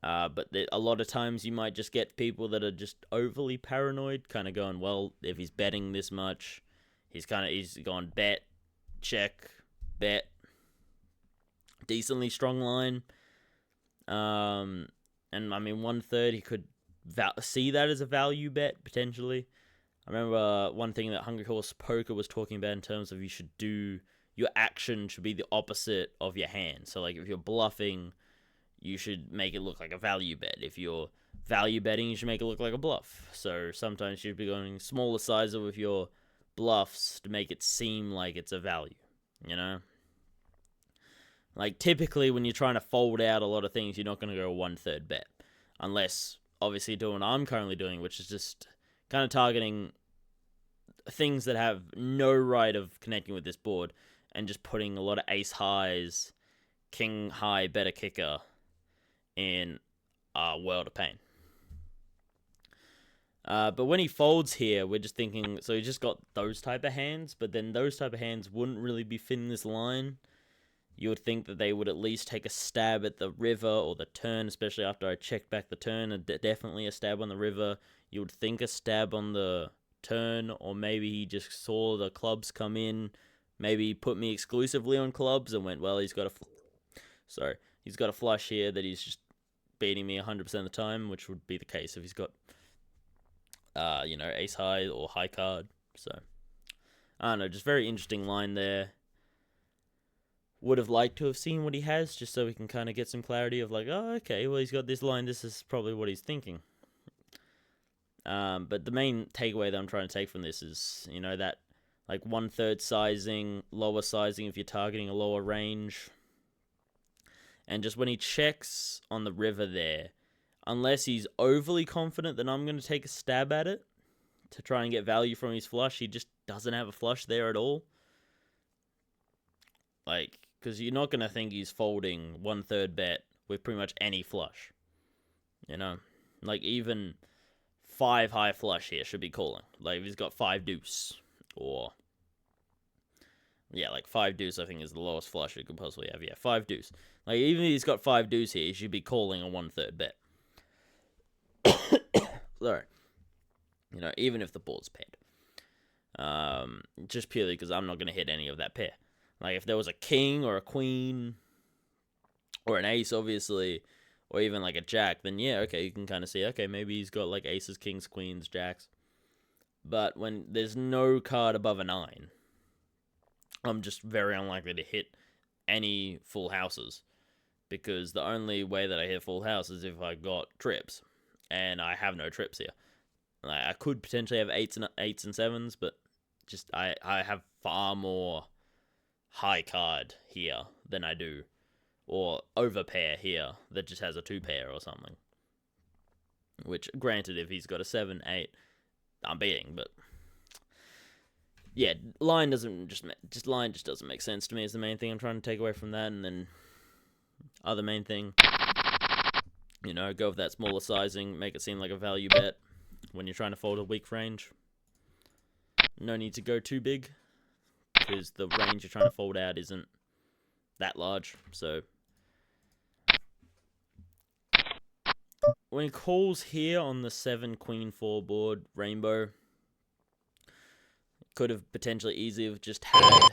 But a lot of times you might just get people that are just overly paranoid, kind of going, well, if he's betting this much, he's going bet, check, bet. Decently strong line. And I mean, 1/3, he could see that as a value bet, potentially. remember one thing that Hungry Horse Poker was talking about in terms of your action should be the opposite of your hand. So like if you're bluffing, you should make it look like a value bet. If you're value betting, you should make it look like a bluff. So sometimes you should be going smaller size with your bluffs to make it seem like it's a value, you know? Like, typically, when you're trying to fold out a lot of things, you're not going to go 1/3 bet. Unless, obviously, doing what I'm currently doing, which is just kind of targeting things that have no right of connecting with this board, and just putting a lot of ace highs, king high, better kicker in a world of pain. But when he folds here, we're just thinking, so he just got those type of hands, but then those type of hands wouldn't really be fitting this line. You would think that they would at least take a stab at the river or the turn, especially after I checked back the turn, and definitely a stab on the river. You would think a stab on the turn, or maybe he just saw the clubs come in. Maybe he put me exclusively on clubs and went, well, he's got a flush here that he's just beating me 100% of the time, which would be the case if he's got, ace high or high card. So, I don't know, just very interesting line there. Would have liked to have seen what he has, just so we can kind of get some clarity of like, oh, okay, well, he's got this line, this is probably what he's thinking. But the main takeaway that I'm trying to take from this is, that like 1/3 sizing, lower sizing if you're targeting a lower range. And just when he checks on the river there, unless he's overly confident that I'm going to take a stab at it to try and get value from his flush, he just doesn't have a flush there at all. Like, because you're not going to think he's folding 1/3 bet with pretty much any flush. Like even 5 high flush here should be calling. Like if he's got 5 deuce, or like 5 deuce I think is the lowest flush he could possibly have. Yeah, 5 deuce. Like even if he's got 5 deuce here, he should be calling a 1/3 bet. Sorry. Even if the board's paired. Just purely because I'm not going to hit any of that pair. Like, if there was a king or a queen or an ace, obviously, or even, like, a jack, then, yeah, okay, you can kind of see, okay, maybe he's got, like, aces, kings, queens, jacks. But when there's no card above a 9, I'm just very unlikely to hit any full houses. Because the only way that I hit full house is if I got trips. And I have no trips here. Like, I could potentially have 8s and 7s, but just I have far more high card here than I do, or overpair here that just has a 2 pair or something. Which, granted, if he's got a 7, 8, I'm beating, but yeah, line just doesn't make sense to me is the main thing I'm trying to take away from that. And then other main thing, go with that smaller sizing, make it seem like a value bet when you're trying to fold a weak range. No need to go too big, because the range you're trying to fold out isn't that large. So when he calls here on the 7 queen 4 board, rainbow, could have potentially easily have just had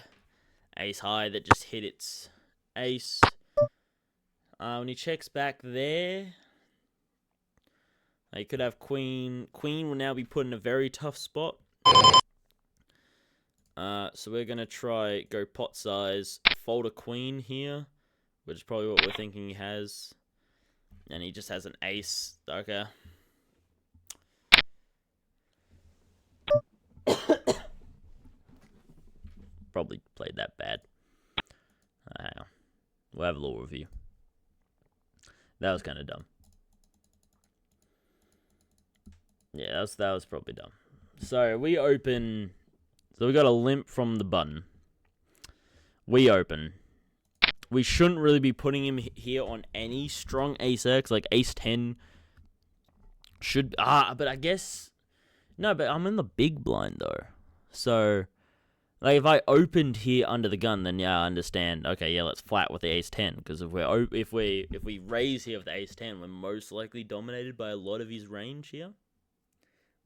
ace high that just hit its ace. When he checks back there, he could have queen. Queen will now be put in a very tough spot. So we're going to try go pot size, fold a queen here, which is probably what we're thinking he has. And he just has an ace. Okay. Probably played that bad. Hang on. We'll have a little review. That was kind of dumb. Yeah, that was probably dumb. So we open. So we got a limp from the button. We open. We shouldn't really be putting him here on any strong ace X, like ace 10. Should but I guess no, but I'm in the big blind though. So like if I opened here under the gun, then yeah, I understand. Okay, yeah, let's flat with the ace 10, because if we raise here with the ace 10, we're most likely dominated by a lot of his range here.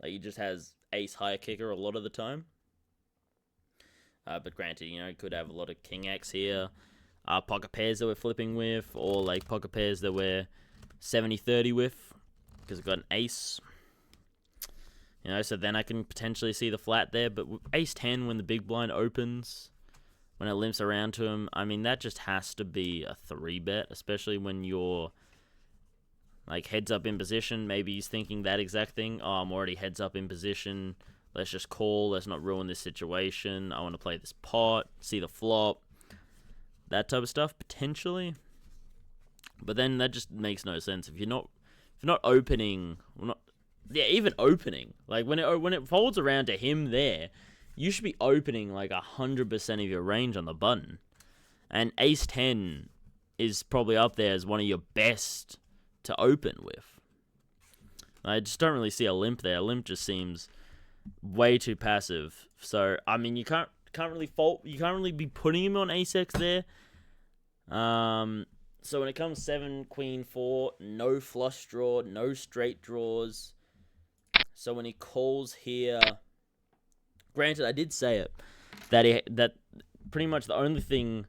Like he just has ace high kicker a lot of the time. But granted, he could have a lot of king X here. Pocket pairs that we're flipping with, or like pocket pairs that we're 70-30 with, because we've got an ace. So then I can potentially see the flat there. But with ace 10, when the big blind opens, when it limps around to him, I mean, that just has to be a 3-bet, especially when you're like heads up in position. Maybe he's thinking that exact thing. Oh, I'm already heads up in position. Let's just call. Let's not ruin this situation. I want to play this pot, see the flop, that type of stuff potentially. But then that just makes no sense if you're not opening. Even opening. Like when it folds around to him there, you should be opening like 100% of your range on the button. And ace 10 is probably up there as one of your best to open with. I just don't really see a limp there. A limp just seems way too passive. So I mean, you can't really fault. You can't really be putting him on ace x there. So when it comes 7, queen, 4, no flush draw, no straight draws. So when he calls here, granted, I did say it that pretty much the only thing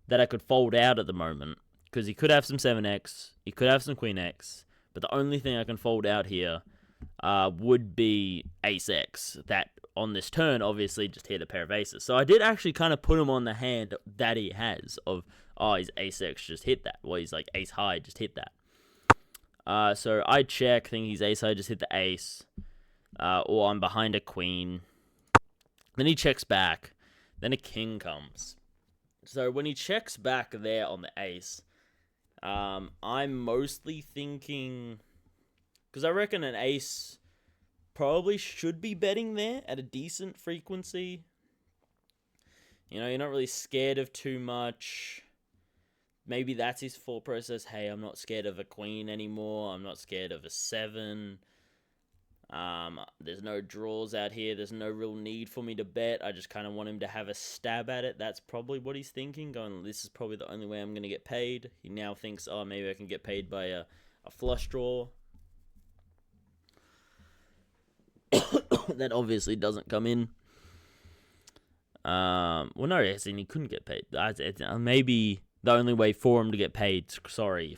that I could fold out at the moment, because he could have some 7x, he could have some queen x, but the only thing I can fold out here would be ace x. That on this turn, obviously, just hit a pair of aces. So I did actually kind of put him on the hand that he has of, oh, his ace x just hit that. Well, he's like ace high, just hit that. So I check, think he's ace high, just hit the ace. Or I'm behind a queen. Then he checks back. Then a king comes. So when he checks back there on the ace, I'm mostly thinking, because I reckon an ace probably should be betting there at a decent frequency. You're not really scared of too much. Maybe that's his thought process. Hey, I'm not scared of a queen anymore. I'm not scared of a 7. There's no draws out here. There's no real need for me to bet. I just kind of want him to have a stab at it. That's probably what he's thinking. Going, this is probably the only way I'm going to get paid. He now thinks, oh, maybe I can get paid by a flush draw. That obviously doesn't come in. Well, no, as in he couldn't get paid. Maybe the only way for him to get paid,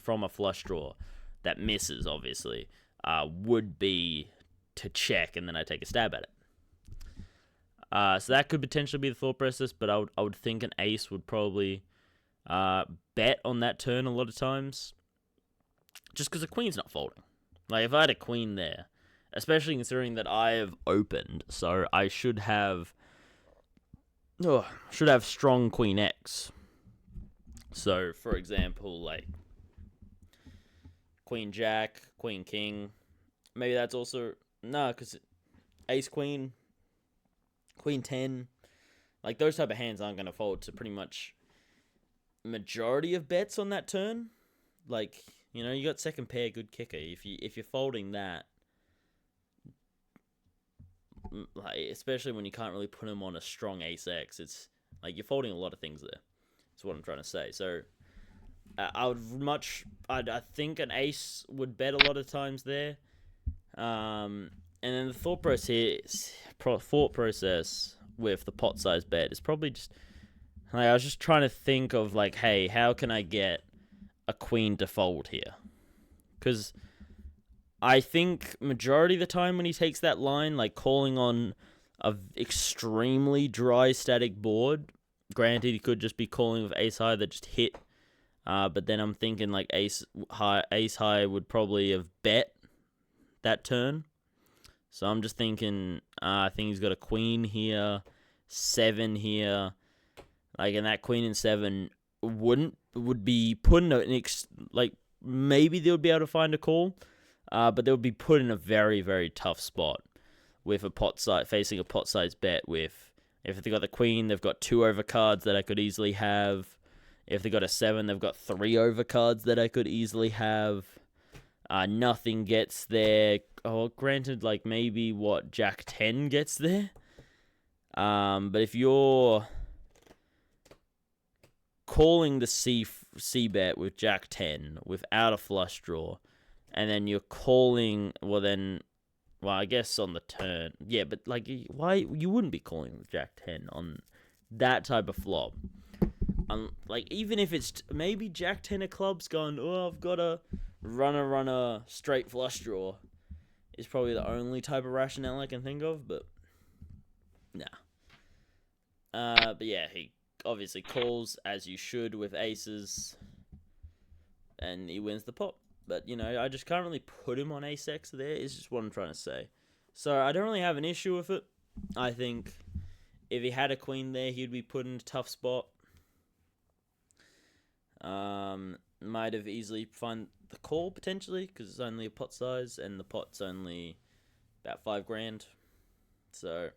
from a flush draw that misses, obviously, would be to check and then I take a stab at it. So that could potentially be the thought process, but I would think an ace would probably bet on that turn a lot of times, just because the queen's not folding. Like if I had a queen there, especially considering that I have opened, so I should have strong queen x. So for example, like queen jack, queen king, maybe that's also because ace queen, queen 10, like those type of hands aren't going to fold to pretty much majority of bets on that turn. Like, you got second pair, good kicker. If you're folding that, like, especially when you can't really put him on a strong ace x, it's like you're folding a lot of things there. That's what I'm trying to say. So I think an ace would bet a lot of times there. And then the thought process with the pot size bet is probably just, like, I was just trying to think of, like, hey, how can I get a queen to fold here? Because I think majority of the time when he takes that line, like calling on a extremely dry static board, granted he could just be calling with ace high that just hit, but then I'm thinking like ace high would probably have bet that turn. So I'm just thinking, I think he's got a queen here, 7 here, like, and that queen and 7 would be put in like, maybe they would be able to find a call, but they would be put in a very, very tough spot with facing a pot size bet. With, if they got the queen, they've got 2 overcards that I could easily have. If they got a 7, they've got 3 overcards that I could easily have. Nothing gets there. Oh, granted, like maybe Jack 10 gets there. But if you're calling the C bet with Jack 10 without a flush draw, and then you're calling, I guess on the turn, yeah, but like, why you wouldn't be calling with Jack 10 on that type of flop? Like, even if it's maybe Jack 10 of clubs going, oh, I've got a runner straight flush draw, is probably the only type of rationale I can think of, but nah. But yeah, he obviously calls as you should with aces, and he wins the pot. But I just can't really put him on ace X there. Is just what I'm trying to say. So I don't really have an issue with it. I think if he had a queen there, he'd be put in a tough spot. Might have easily find the call potentially because it's only a pot size and the pot's only about $5,000. So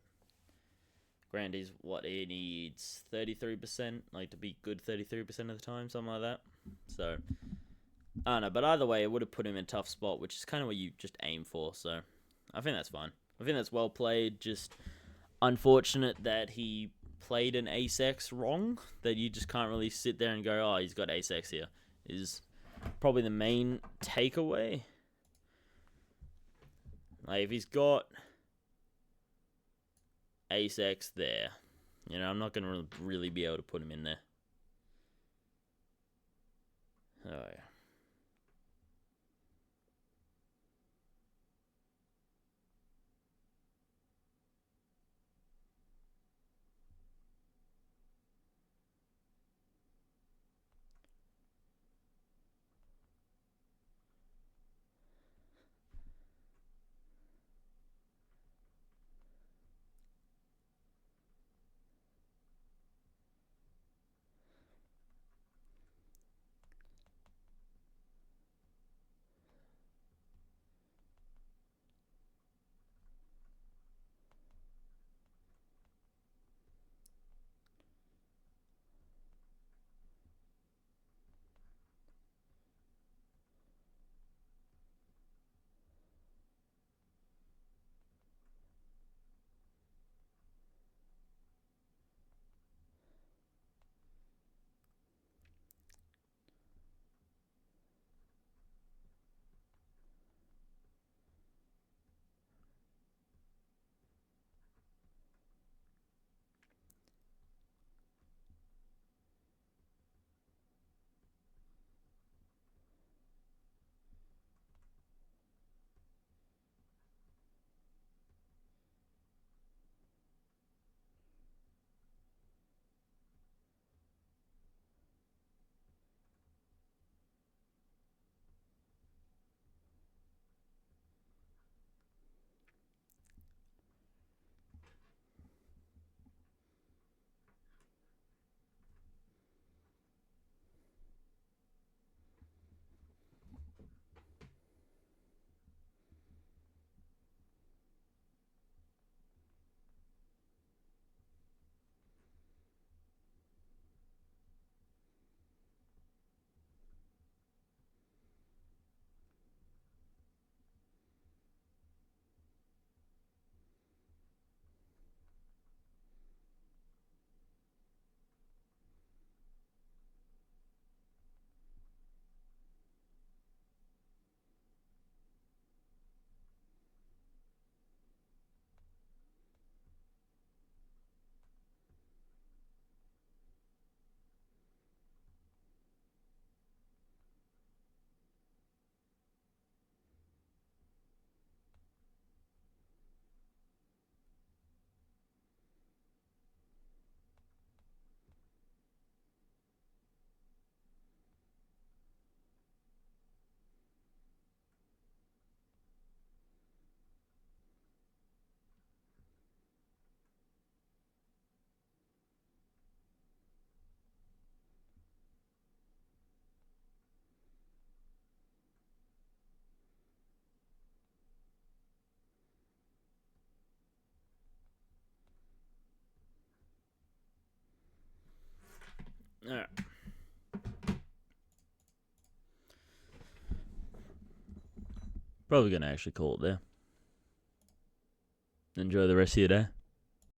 Grandy's what he needs 33%, like to be good 33% of the time, something like that. So I don't know, but either way, it would have put him in a tough spot, which is kind of what you just aim for. So I think that's fine. I think that's well played. Just unfortunate that he played an ace X wrong. That you just can't really sit there and go, oh, he's got ace X here. Is probably the main takeaway. Like if he's got ace X there, I'm not gonna really be able to put him in there. Oh yeah. All right. Probably gonna actually call it there. Enjoy the rest of your day.